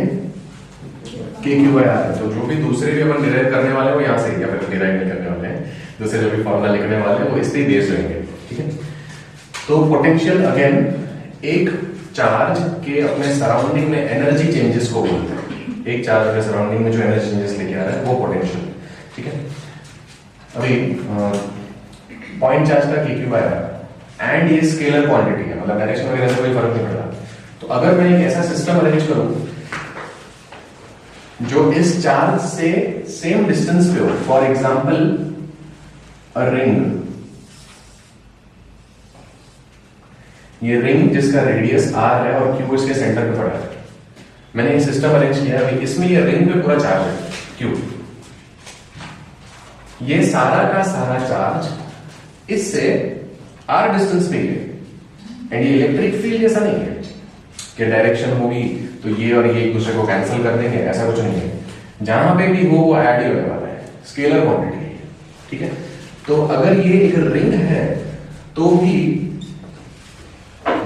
के क्यू बाय आर, तो जो भी दूसरे भी अपन डिराइव करने वाले हैं वो यहाँ से, या फिर डिराइव नहीं करने वाले हैं, दूसरे जो भी फॉर्मूला लिखने वाले हैं वो इस पे बेस्ड होंगे। ठीक है, तो पोटेंशियल अगेन एक चार्ज के अपने सराउंडिंग में एनर्जी चेंजेस को बोलते हैं। एक चार्ज अपने सराउंडिंग में जो एनर्जी चेंजेस लेके आ रहा है वो पोटेंशियल। ठीक है, अभी पॉइंट चार्ज का क्यू बाय आर एंड ये स्केलर क्वांटिटी है, मतलब डायरेक्शन वगैरह से कोई फर्क नहीं पड़ता। तो अगर मैं एक ऐसा सिस्टम अरेंज करूं जो इस चार्ज से सेम डिस्टेंस पे हो, फॉर एग्जांपल अ रिंग, ये रिंग जिसका रेडियस आर है और क्यू इसके सेंटर पे पड़ा है, मैंने ये सिस्टम अरेंज किया है। इसमें ये रिंग पे पूरा चार्ज है क्यू, ये सारा का सारा चार्ज इससे आर डिस्टेंस पे है। एंड ये इलेक्ट्रिक फील्ड जैसा नहीं है कि डायरेक्शन होगी तो ये और ये एक दूसरे को कैंसिल कर देंगे, ऐसा कुछ नहीं है। जहां पे भी हो वो ऐड ही होने वाला है, स्केलर क्वांटिटी है। ठीक है, तो अगर ये एक रिंग है तो भी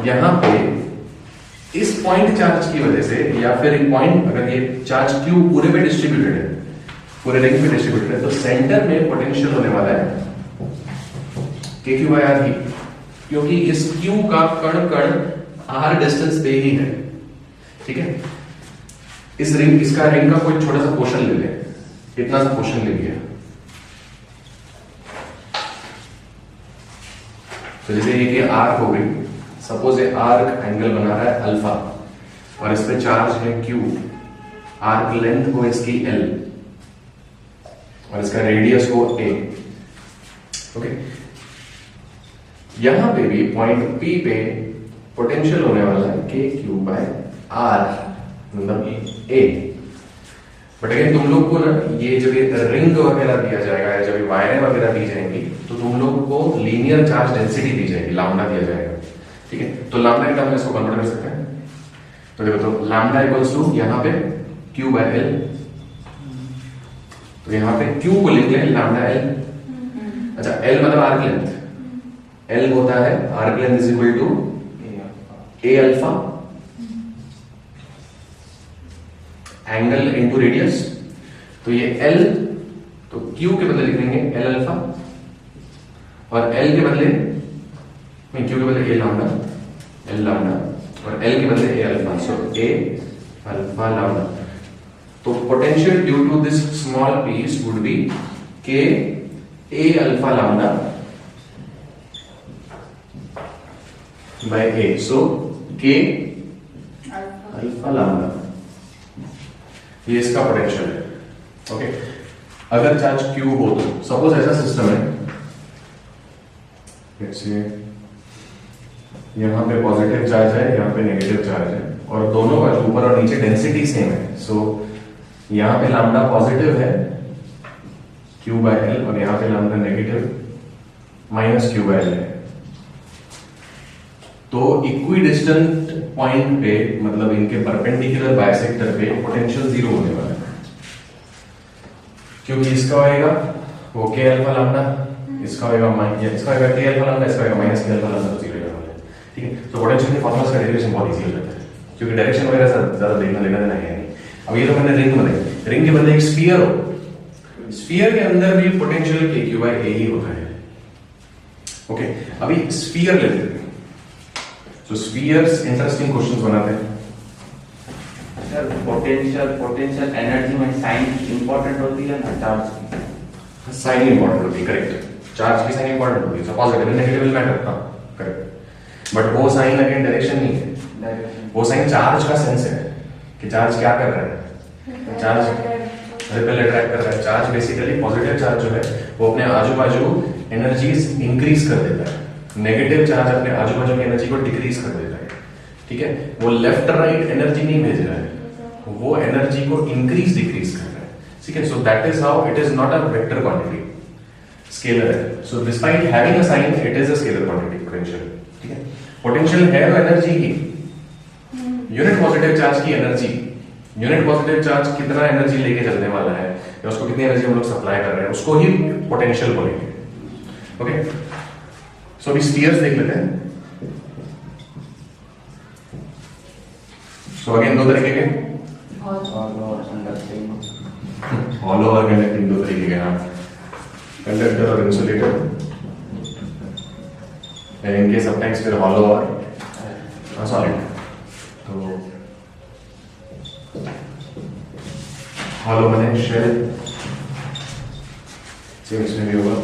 यहां पे इस पॉइंट चार्ज की वजह से, या फिर एक पॉइंट, अगर ये चार्ज क्यू पूरे पे डिस्ट्रीब्यूटेड है, पूरे रिंग पे डिस्ट्रीब्यूटेड है, तो सेंटर में पोटेंशियल होने वाला है के क्यू बाय आर ही, क्योंकि इस क्यू का कण कण आर डिस्टेंस पे ही है। ठीक है, इस रिंग, इसका रिंग का कोई छोटा सा पोर्शन ले ले, इतना सा पोर्शन ले लिया, तो जैसे ये आर्क हो गई, सपोज ये आर्क एंगल बना रहा है अल्फा और इस पे चार्ज है क्यू, आर्क लेंथ हो इसकी एल, और इसका रेडियस हो a। ओके, यहां पे भी पॉइंट P पे पोटेंशियल होने वाला है k/r मतलब a। बट अगेन तुम लोग को ना ये जब ये रिंग वगैरह दिया जाएगा या जब ये वायरें वगैरह दी जाएंगी तो तुम लोग को लीनियर चार्ज डेंसिटी दी जाएगी, लैम्डा दिया जाएगा। ठीक है, तो लैम्डा के टर्म में इसको कन्वर्ट कर सकते हैं। तो देखो, तो लैम्डा इक्वल्स टू यहां पे q/l, तो यहां पे q को लिख लें लैम्डा l। अच्छा, l मतलब आर्क लेंथ, l होता है arc length is equal to a alpha angle into radius. तो ये l, तो q के बदले लिख देंगे l अल्फा और l के बदले q के बदले a लैम्डा, l लैम्डा और l के बदले a alpha, so a alpha lambda. तो potential due to this small piece would be k a alpha lambda by a, so k alpha lambda, ये इसका पोटेंशियल है। Okay, अगर charge q हो तो सपोज ऐसा सिस्टम है, जैसे यहां पे पॉजिटिव चार्ज है, यहां पे नेगेटिव चार्ज है और दोनों का ऊपर और नीचे डेंसिटी सेम है। सो यहां पे लैम्डा पॉजिटिव है q/l और यहां पे लैम्डा नेगेटिव -q/l है। तो इक्विडिस्टेंट पॉइंट पे मतलब इनके परपेंडिकुलर बाइसेक्टर पे पोटेंशियल जीरो होने वाला है, क्योंकि इसका होएगा वो k अल्फा लैम्डा, इसका होएगा इसका होएगा k अल्फा लैम्डा, इसका होएगा -k अल्फा लैम्डा, तो जीरो होने वाला है। ठीक है, तो पोटेंशियल के फॉर्मूलास का डेरिवेशन बहुत इजी हो जाता है, क्योंकि डायरेक्शन वगैरह ज्यादा देखना लेना देना है नहीं। अब ये तो मैंने रिंग बनाई, रिंग के बदले एक स्फीयर हो, स्फीयर के अंदर भी पोटेंशियल k/a ही होता है। ओके, अभी स्फीयर लेते हैं। तो स्फीयर्स इंटरेस्टिंग क्वेश्चंस बनाते हैं। सर पोटेंशियल एनर्जी में साइन इंपॉर्टेंट होती है ना, चार्ज साइन इंपॉर्टेंट होती है, करेक्ट। चार्ज की साइन इंपॉर्टेंट होती है, positive and negative will matter, हां करेक्ट। बट वो साइन अगेन डायरेक्शन नहीं है, वो साइन चार्ज का सेंस है कि चार्ज क्या कर रहा है, चार्ज रिपेल अट्रैक्ट कर रहा है। चार्ज बेसिकली पॉजिटिव चार्ज जो है वो अपने आजू बाजू एनर्जीज इंक्रीज कर देता है, नेगेटिव चार्ज अपने आजू बाजू की एनर्जी को डिक्रीज कर देता है। ठीक है, वो लेफ्ट राइट एनर्जी नहीं भेज रहा है, वो एनर्जी को इंक्रीज डिक्रीज कर रहा है। ठीक है, so that is how it is not a vector quantity, scalar है। So despite having a sign it is a scalar quantity potential. ठीक है, पोटेंशियल है तो एनर्जी की, यूनिट पॉजिटिव चार्ज की एनर्जी, यूनिट पॉजिटिव चार्ज कितना energy लेके चलने वाला है या उसको कितनी एनर्जी हम लोग सप्लाई कर रहे हैं, उसको ही पोटेंशियल बोलेंगे। ओके, सो अभी स्फीयर्स देख लेते हैं। सो अगेन दो तरीके के, हॉलो और कंडक्टिंग। हॉलो और कंडक्टिंग दो तरीके के, हाँ, कंडक्टर और इंसुलेटर। इनके समटाइम्स फिर हॉलो और सॉलिड। तो हॉलो बने शेल, सेम इसमें भी होगा।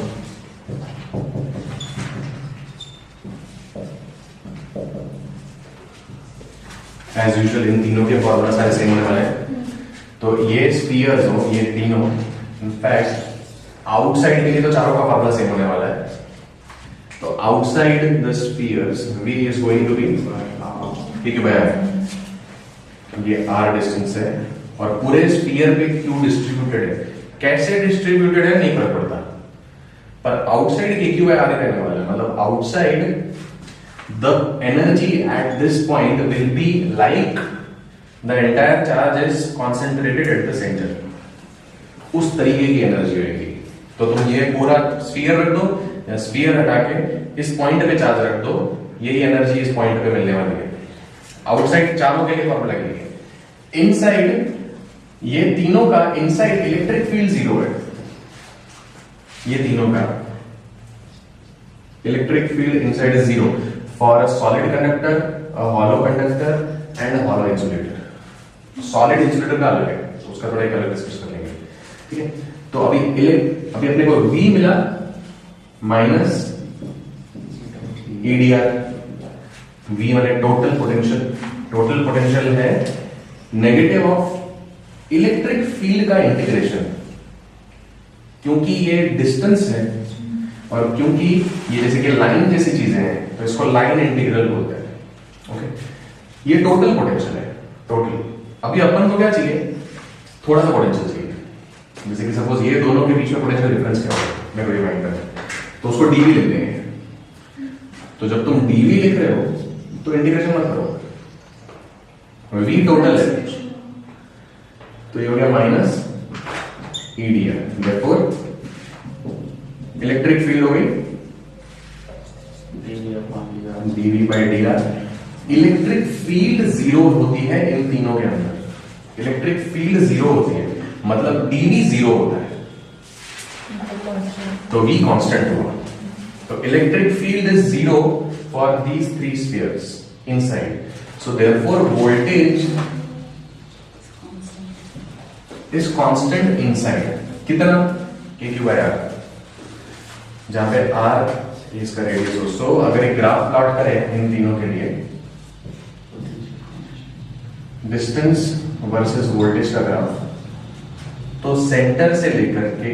एज यूजुअल इन तीनों के फॉर्मूला सारे सेम होने वाले हैं। तो ये स्फीयर्स हो, ये तीनों, इनफैक्ट आउटसाइड के लिए तो चारों का फॉर्मूला सेम होने वाला है। तो outside the spheres v is going to be q/r, ये r डिस्टेंस है और पूरे स्फीयर पे q डिस्ट्रीब्यूटेड है। कैसे डिस्ट्रीब्यूटेड है नहीं फर्क पड़ता, पर आउटसाइड k/r रहने वाला है। मतलब outside the energy at this point will be like the entire charge is concentrated at the center, उस तरीके की एनर्जी होगी। तो तुम ये पूरा स्फीयर रख दो या स्फीयर हटा के इस पॉइंट पे चार्ज रख दो, यही एनर्जी इस पॉइंट पे मिलने वाली है। आउटसाइड चारों के लिए फॉर्मूला लगेगी। इनसाइड ये तीनों का इनसाइड इलेक्ट्रिक फील्ड जीरो है, ये तीनों का electric field inside is zero for a solid conductor, a hollow conductor and a hollow insulator. Solid insulator का अलग है, तो उसका थोड़ा एक अलग डिस्कस कर लेंगे। ठीक है, तो अभी अपने को V मिला माइनस EDR, V माने टोटल पोटेंशियल। टोटल पोटेंशियल है नेगेटिव ऑफ इलेक्ट्रिक फील्ड का इंटीग्रेशन। क्योंकि ये डिस्टेंस है और क्योंकि ये जैसे कि लाइन जैसी चीजें हैं तो इसको लाइन इंटीग्रल बोलते हैं। ओके, ये टोटल पोटेंशियल है, टोटल। अभी अपन को क्या चाहिए, थोड़ा सा पोटेंशियल चाहिए। जैसे कि सपोज ये दोनों के बीच में पोटेंशियल डिफरेंस क्या होगा, मेरे को डिफाइन करना है, तो उसको डीवी लिख देंगे। तो जब तुम डीवी लिख रहे हो तो इंटीग्रेशन मत करो, वी टोटल है, तो ये हो गया minus EDR. Therefore electric field हो गई DV by D R. Electric field zero होती है इन तीनों के अंदर, इलेक्ट्रिक फील्ड जीरो होती है, मतलब डीवी जीरो होता है, तो वी कांस्टेंट हुआ। तो electric field is zero for these three spheres inside, so therefore voltage is constant inside. कितना, के क्यू बाई आर, जहां पे आर इसका रेडियस हो। सो अगर एक ग्राफ प्लॉट करें इन तीनों के लिए, डिस्टेंस वर्सेस वोल्टेज का ग्राफ, तो सेंटर से लेकर के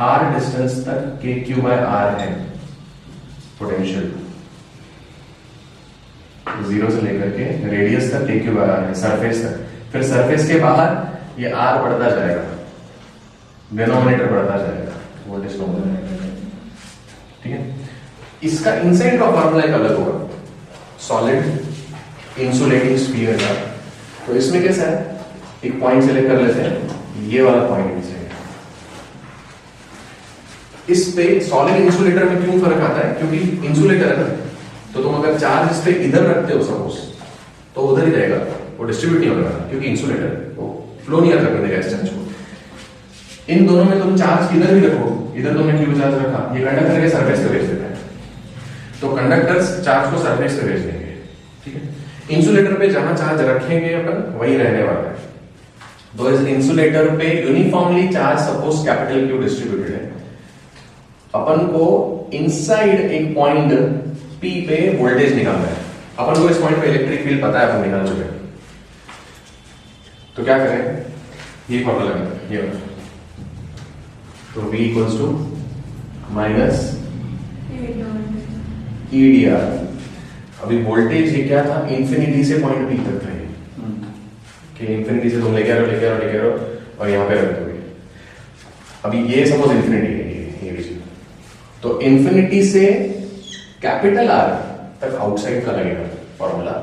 आर डिस्टेंस तक के क्यू बाय आर है पोटेंशियल, जीरो से लेकर के रेडियस तक के क्यू बाय आर है, सरफेस तक। फिर सरफेस के बाहर ये आर बढ़ता जाएगा, डिनोमिनेटर बढ़ता जाएगा, वोल्टेज कम हो जाएगा। ठीक है, इसका इनसाइड का फॉर्मूला एक अलग होगा, सॉलिड इंसुलेटिंग स्फीयर का। तो इसमें कैसा है, एक पॉइंट सेलेक्ट कर लेते हैं, ये वाला पॉइंट भी चाहिए। इस पे सॉलिड इंसुलेटर में क्यों फर्क आता है, क्योंकि इंसुलेटर है ना, तो तुम अगर चार्ज इस पे इधर रखते हो सपोज, तो उधर ही रहेगा, वो डिस्ट्रीब्यूट नहीं होगा, क्योंकि इंसुलेटर वो फ्लो नहीं करने देगा इस चार्ज को। इन दोनों में तुम चार्ज किधर भी रखो, इधर तुमने क्यू चार्ज रखा, ये कंडक्टर के सरफेस पे भेज देता है, तो कंडक्टर्स चार्ज को सरफेस पे भेज देंगे। ठीक है, इंसुलेटर पे जहां चार्ज रखेंगे अपन वही रहने वाला है। तो इस इंसुलेटर पे uniformly charge suppose capital Q distributed है, अपन को इनसाइड एक पॉइंट पी पे वोल्टेज निकालना है। अपन को इस पॉइंट पे इलेक्ट्रिक फील्ड पता है, अपन निकाल चुके हैं। तो क्या करें, ये फॉर्मूला लगाते हैं, ये वाला। तो V equals to minus EDR। अभी वोल्टेज ये क्या था, इंफिनिटी से पॉइंट P तक था, कि इंफिनिटी से तुम लेके आ रहे हो और यहां पे रख दोगे। अभी ये सपोज इंफिनिटी है, ये रीजन, तो इंफिनिटी से कैपिटल आर तक आउटसाइड का लगेगा फॉर्मूला,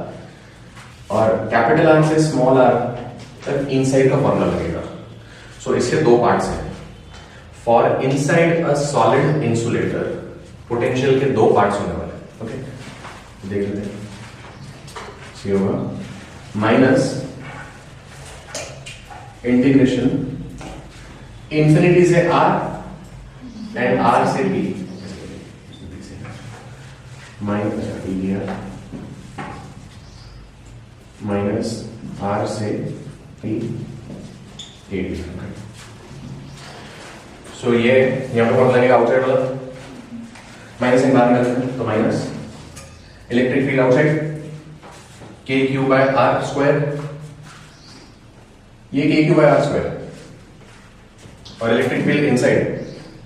और कैपिटल आर से स्मॉल आर तक इनसाइड का फॉर्मूला लगेगा। सो इसके दो पार्ट्स हैं। For inside a solid insulator potential के दो पार्ट्स होने वाले हैं। ओके, देख लेते हैं। सी होगा माइनस इंटीग्रेशन इंफिनिटी से आर एंड आर से बी, माइनस आर से पी डी। सो ये यहां पर लगेगा आउटसाइड वाला, माइनस इन बाहर निकालते, तो minus electric field outside K Q by are square, ये K Q by are square, और electric field inside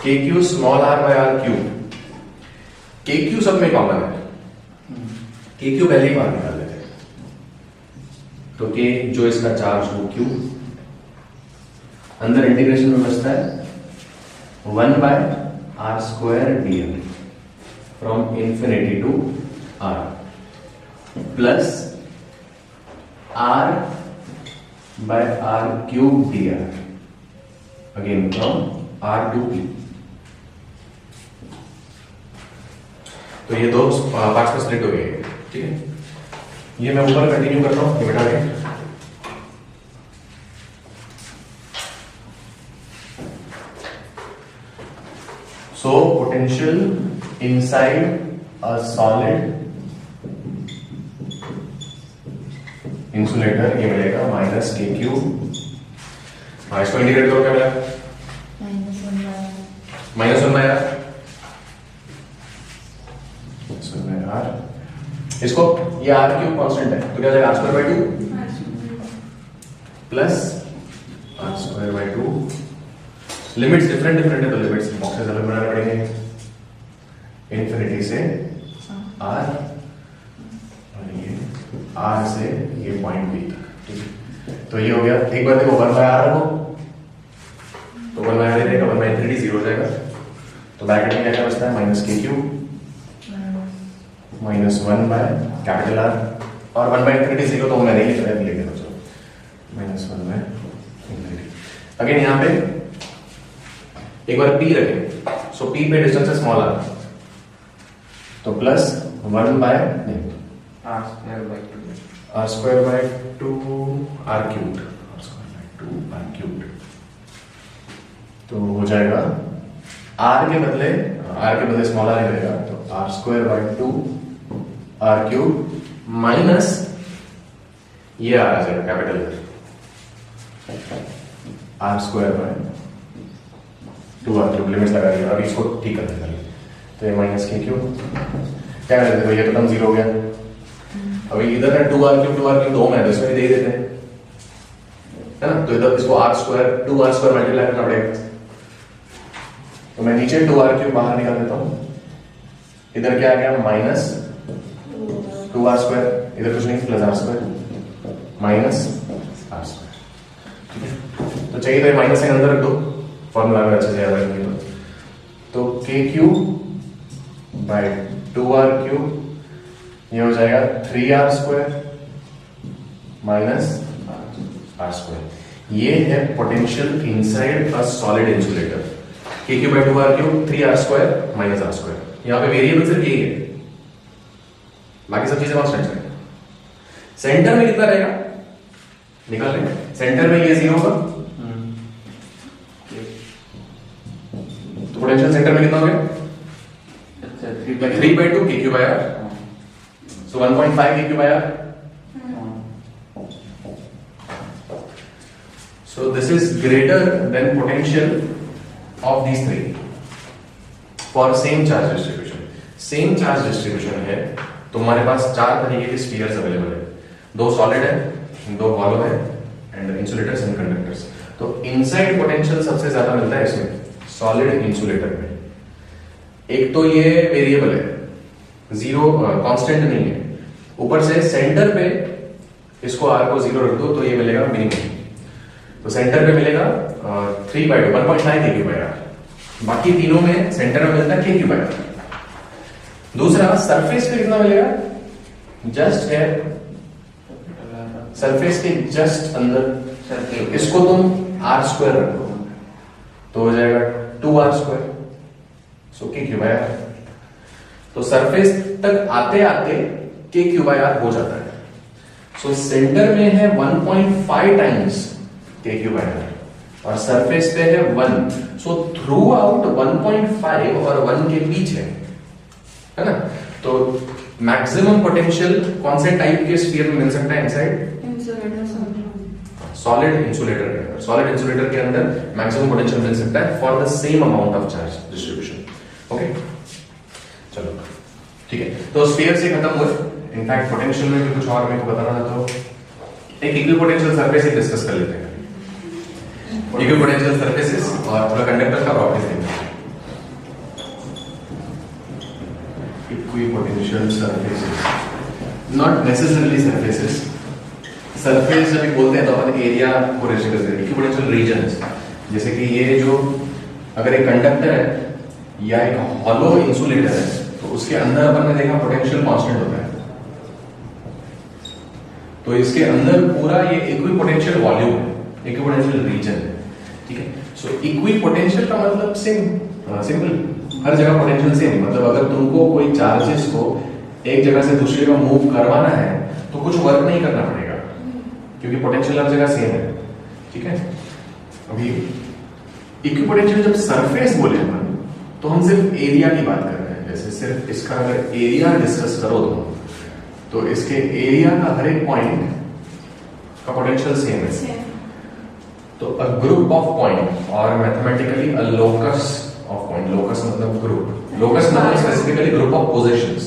K Q small R by R cube. K Q सब में कॉमन है, के क्यू पहले ही बाहर निकाल लेते हैं, तो के जो इसका चार्ज हो क्यू, अंदर इंटीग्रेशन में बचता है 1 by r square dr from infinity to r plus r by r cube dr again from r to p। तो ये दो पार्ट्स का स्प्लिट हो गए, ठीक है। ये मैं ऊपर कंटिन्यू करता हूं, ये बेटा है। So potential inside a solid insulator ये मिलेगा माइनस के क्यूब। हाँ, इसको इंटीग्रेट करो, क्या मिला, माइनस वन बाय आर। इसको ये आर क्यूब कांस्टेंट है, तो क्या जाएगा R square by 2 plus R square by 2 limits different different है तो लिमिट्स बॉक्सेस अलग बनाने पड़ेंगे। इन्फिनिटी से आर और ये आर से ये पॉइंट बी तक, ठीक है। तो ये हो गया। एक बार देखो 1/r रखो तो 1/r ही रहेगा, 1/3 0 हो जाएगा। तो ब्रैकेट में क्या बचता है -k³ -1/R और 1/3 0 तो मैंने ही लिखा है, लिख देता चलो -1/3। अगेन यहाँ पे एक बार p रखें, सो p पे डिस्टेंस है स्मॉल r, तो प्लस 1/r² by 2r³, तो हो जाएगा r के बदले स्मॉल r ही रहेगा, तो r² by 2r³ माइनस ये आ जाएगा capital r² by 2r³ limits लगा दिया। अभी इसको ठीक कर देंगे, तो ये -k³ क्या कर देते, ये तो टर्म 0 हो गया। अभी इधर है 2r³ 2 में है, तो इसमें भी दे देते हैं, है ना। तो इधर इसको r² 2r² मल्टीप्लाई करना पड़ेगा, तो मैं नीचे 2r³ बाहर निकाल देता हूं। इधर क्या आ गया -2r², इधर कुछ नहीं प्लस r² माइनस r², ठीक है। तो चाहिए तो ये माइनस साइन अंदर रख दो, फॉर्मूला में अच्छे से याद रखेंगे। तो k³ by 2r³ ये हो जाएगा 3r² माइनस r²। ये है potential inside a solid insulator. k³ by 2r³ 3r² minus r²। यहाँ पे वेरिएबल सिर्फ यही है, बाकी सब चीजें कांस्टेंट है। सेंटर में कितना रहेगा निकाल लें, सेंटर में ये 0 होगा, तो पोटेंशियल सेंटर में कितना हो गया 3/2 k³ by r, so 1.5 k³ by r। So this is greater than potential of these three for same charge distribution। same charge distribution है तो हमारे पास 4 तरीके के स्फीयर्स अवेलेबल है, 2 सॉलिड है, 2 हॉलो है एंड इंसुलेटर्स एंड कंडक्टर्स। तो inside potential सबसे ज्यादा मिलता है इसमें सॉलिड इंसुलेटर में। एक तो ये वेरिएबल है, 0 कांस्टेंट नहीं है। ऊपर से सेंटर पे इसको r को 0 रख दो तो ये मिलेगा मिनिमम, तो सेंटर पे मिलेगा 3/2 1.9 k³ by r। बाकी तीनों में सेंटर में मिलता है k³ by r। दूसरा सरफेस पे कितना मिलेगा, जस्ट है सरफेस के जस्ट अंदर, इसको तुम r² रख दो तो हो जाएगा 2r², so k³ by r। तो सरफेस तक आते आते k³ by r हो जाता है। सो सेंटर में है 1.5 टाइम्स k³ by r और सरफेस पे है 1, सो थ्रू आउट 1.5 और 1 के बीच है ना। तो मैक्सिमम पोटेंशियल कौन से टाइप के स्फीयर में मिल सकता है इनसाइड सॉलिड इंसुलेटर के अंदर। सॉलिड इंसुलेटर के अंदर मैक्सिमम पोटेंशियल मिल सकता है for the same amount of charge distribution. Okay चलो ठीक है, तो स्फीयर से खत्म हुए। इनफैक्ट पोटेंशियल में भी कुछ और मेरे को बताना था, तो एक इक्विपोटेंशियल सरफेस ही डिस्कस कर लेते हैं। इक्विपोटेंशियल सरफेसेस और थोड़ा कंडक्टर का प्रॉपर्टीज देखते हैं। Equipotential surfaces, not necessarily surfaces. Surface जब बोलते हैं तो अपन एरिया को रेफर करते हैं, इक्विपोटेंशियल रीजन्स। जैसे कि ये जो अगर एक कंडक्टर है या एक हॉलो इंसुलेटर है तो उसके अंदर अपन ने देखा पोटेंशियल कांस्टेंट होता है, तो इसके अंदर पूरा ये इक्विपोटेंशियल वॉल्यूम है, इक्विपोटेंशियल रीजन है, ठीक है। सो इक्विपोटेंशियल का मतलब सिंपल, हर जगह पोटेंशियल सेम। मतलब अगर तुमको कोई चार्जेस को एक जगह से दूसरी जगह मूव करवाना है तो कुछ वर्क नहीं करना पड़ेगा क्योंकि पोटेंशियल हर जगह सेम है, ठीक है। अभी इक्विपोटेंशियल जब सरफेस बोले अपन तो हम सिर्फ एरिया की बात कर रहे हैं। जैसे सिर्फ इसका अगर एरिया डिस्कस करो तो इसके एरिया का हर एक पॉइंट का पोटेंशियल सेम है। तो अ ग्रुप ऑफ पॉइंट और mathematically a locus of point, locus मतलब ग्रुप, लोकस मतलब स्पेसिफिकली ग्रुप ऑफ पोजीशंस।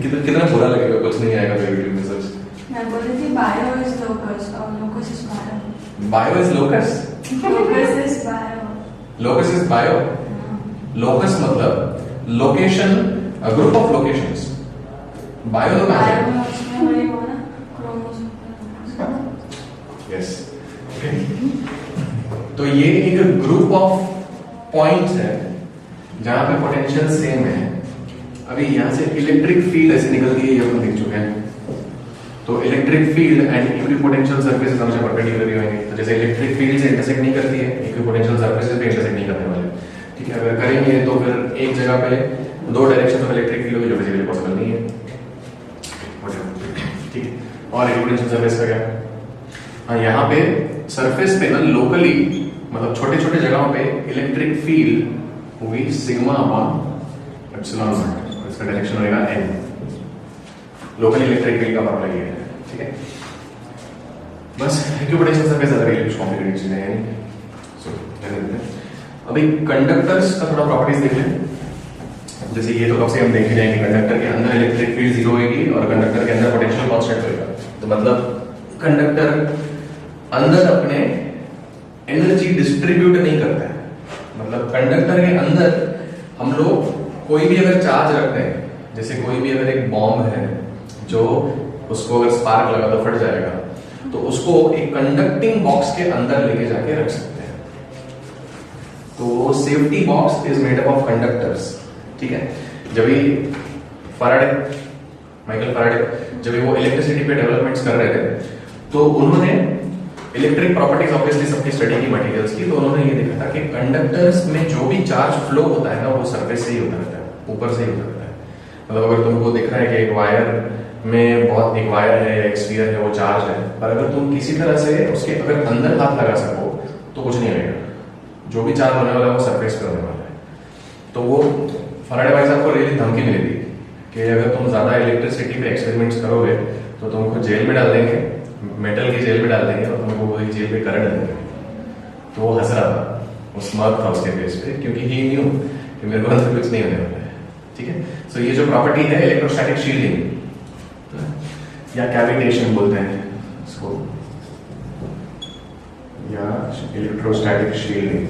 कितना बुरा लगेगा, कुछ नहीं आएगा वीडियो में सच। मैं बोल रही थी बायो इज लोकस और locus is bio. Bio is locus, locus is bio. Locus is bio. Locus मतलब location, group of locations. Bio तो कहाँ बायो से? में उसमें वही वो ना क्रोमोसोम। यस। तो ये एक ग्रुप ऑफ पॉइंट्स है जहां पे पोटेंशियल सेम है। अभी यहां से इलेक्ट्रिक फील्ड ऐसे निकलती है, ये हम देख चुके हैं। तो electric field and equipotential surfaces हमेशा परपेंडिकुलर ही होंगे। तो जैसे इलेक्ट्रिक फील्ड से इंटरसेक्ट नहीं करती है, इक्विपोटेंशियल सरफेसेस पे इंटरसेक्ट नहीं करने वाले। ठीक है, अगर करेंगे तो फिर एक जगह पे दो डायरेक्शन में इलेक्ट्रिक फील्ड होगी, जो बेसिकली पॉसिबल नहीं है। ठीक है, और इक्विपोटेंशियल सरफेस का क्या? हाँ, यहाँ पे सरफेस पे ना लोकली, मतलब छोटे छोटे जगहों पे इलेक्ट्रिक फील्ड होगी सिग्मा अपॉन एप्सिलॉन नॉट। इसका डायरेक्शन होगा n। लोकल इलेक्ट्रिक फील्ड का फॉर्मूला ये है। ठीक है, बस इक्विपोटेंशियल सरफेस अलग है, कुछ कॉम्प्लिकेटेड चीजें हैं नहीं। सो रहने देते हैं। अभी कंडक्टर्स का थोड़ा प्रॉपर्टीज देख लें। जैसे ये तो कब से हम देख ही जाएंगे, कंडक्टर के अंदर इलेक्ट्रिक फील्ड जीरो होगी और कंडक्टर के अंदर पोटेंशियल कांस्टेंट होगा। तो मतलब कंडक्टर अंदर अपने एनर्जी डिस्ट्रीब्यूट नहीं करता है। मतलब कंडक्टर के अंदर हम लोग कोई भी अगर चार्ज रखते हैं, जैसे कोई भी अगर एक बॉम्ब है जो उसको अगर स्पार्क लगा तो फट जाएगा, तो उसको एक कंडक्टिंग बॉक्स के अंदर लेके जाके रख सकते हैं। तो safety box is made up of conductors. ठीक है, जब ये माइकल फैराडे जब वो इलेक्ट्रिसिटी पे डेवलपमेंट्स कर रहे थे, तो उन्होंने इलेक्ट्रिक प्रॉपर्टीज ऑब्वियसली सबकी स्टडी की मटेरियल्स की। तो उन्होंने ये देखा था कि कंडक्टर्स में जो भी चार्ज फ्लो होता है ना, वो सरफेस से ही होता रहता है, ऊपर से ही होता रहता है। मतलब अगर तुमको दिख रहा है कि एक वायर में बहुत एक वायर है, एक स्फीयर है, वो चार्ज है, पर अगर तुम किसी तरह से उसके अगर अंदर हाथ लगा सको तो कुछ नहीं होगा। जो भी चार्ज होने वाला है वो सरफेस पे होने वाला है। तो वो फैराडे भाई साहब को रियली धमकी मिली थी कि अगर तुम ज्यादा इलेक्ट्रिसिटी पे एक्सपेरिमेंट्स करोगे तो तुमको जेल में डाल देंगे, मेटल की जेल में डाल देंगे और तुमको वही जेल पे करंट देंगे। तो वो हंस रहा था, वो स्मार्ट था उसके फेस पे, क्योंकि ही न्यू कि मेरे को अंदर कुछ नहीं होने वाला है। ठीक है, सो ये जो प्रॉपर्टी है इलेक्ट्रोस्टैटिक शील्डिंग या कैविटेशन बोलते हैं इसको, या इलेक्ट्रोस्टैटिक शील्डिंग।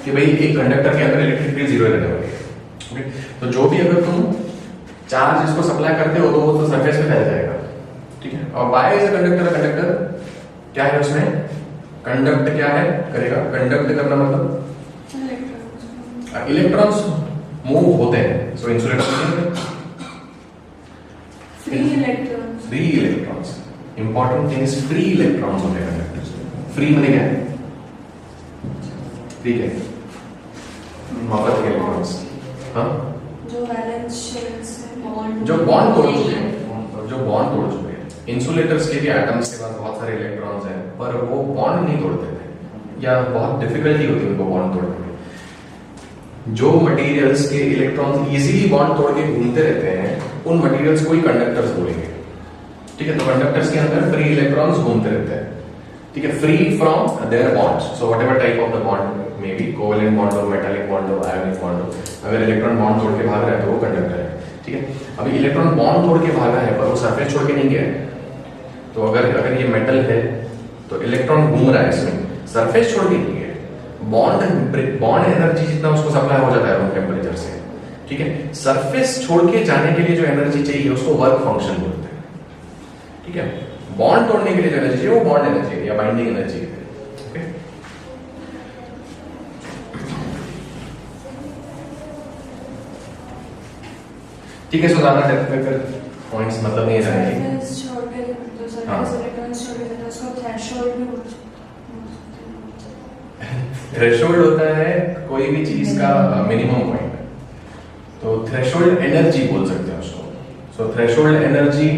कि भाई एक कंडक्टर के अंदर इलेक्ट्रिक फील्ड जीरो रहने वाली है। तो जो भी अगर तुम चार्ज इसको सप्लाई करते हो तो वो तो सरफेस पे फैल जाएगा। ठीक है, और Y is a conductor. Conductor क्या है, उसमें कंडक्ट क्या है करेगा, कंडक्ट करना मतलब इलेक्ट्रॉन्स मूव होते हैं। So insulator free electrons. Free electrons, important thing is free electrons होते हैं कंडक्टर्स में। फ्री मतलब क्या है? ठीक है, मुफ्त के इलेक्ट्रॉन्स। हाँ, जो वैलेंस शेल से बॉन्ड, जो बॉन्ड तोड़ चुके हैं, जो बॉन्ड तोड़ चुके हैं। इंसुलेटर्स के भी एटम्स के पास बहुत सारे इलेक्ट्रॉन्स हैं, पर वो बॉन्ड नहीं तोड़ते थे या बहुत डिफिकल्टी होती है उनको बॉन्ड तोड़ने में। जो मटेरियल्स के इलेक्ट्रॉन्स इजीली बॉन्ड तोड़ के घूमते रहते हैं उन मटेरियल्स को ही कंडक्टर्स बोलेंगे। ठीक है, तो कंडक्टर्स के अंदर फ्री इलेक्ट्रॉन्स घूमते रहते हैं। ठीक है, free from their bonds. So whatever type of the bond, may be covalent bond हो, मेटालिक बॉन्ड हो, आयोनिक बॉन्ड हो, अगर इलेक्ट्रॉन बॉन्ड तोड़ के भाग रहा है तो वो कंडक्टर है। ठीक है, अभी इलेक्ट्रॉन बॉन्ड तोड़ के भागा है पर वो सरफेस छोड़ के नहीं गया है। तो अगर ये मेटल है तो इलेक्ट्रॉन घूम रहा है इसमें, सरफेस छोड़ के नहीं गया। बॉन्ड एनर्जी जितना उसको सप्लाई हो जाता है रूम टेम्परेचर से। ठीक है, सरफेस छोड़ के जाने के लिए जो एनर्जी चाहिए उसको वर्क फंक्शन बोलते हैं। ठीक है, बॉन्ड तोड़ने के लिए जो एनर्जी चाहिए वो बॉन्ड एनर्जी है या बाइंडिंग एनर्जी है। ओके, ठीक है, सो ज्यादा डेप्थ में फिर पॉइंट्स मतलब नहीं जाएंगे। सरफेस छोटे जो हाँ। सरफेस इलेक्ट्रॉन्स छोटे रहते हैं उसको थ्रेशोल्ड भी बोलते हैं। थ्रेशोल्ड होता है कोई भी चीज का मिनिमम पॉइंट, तो थ्रेशोल्ड एनर्जी बोल सकते हैं उसको। सो थ्रेशोल्ड एनर्जी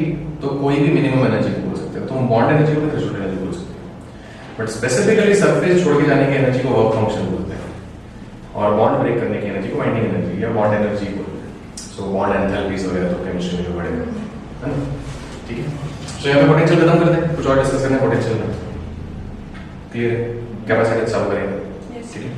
तो कोई भी मिनिमम एनर्जी बोल सकते हो, तो बॉन्ड एनर्जी को थ्रेशोल्ड एनर्जी बोल सकते हो। बट स्पेसिफिकली सरफेस छोड़ के जाने की एनर्जी को वर्क फंक्शन बोलते हैं, और बॉन्ड ब्रेक करने की एनर्जी को बाइंडिंग एनर्जी या बॉन्ड एनर्जी बोलते हैं। सो बॉन्ड एंथैल्पीज वगैरह तो केमिस्ट्री में जो पढ़ेंगे, है ना? ठीक है, सो यहाँ पे पोटेंशियल खत्म करते हैं, कुछ और डिस्कस करना है पोटेंशियल में। क्लियर है? कैपेसिटेंस चालू करेंगे। ठीक है।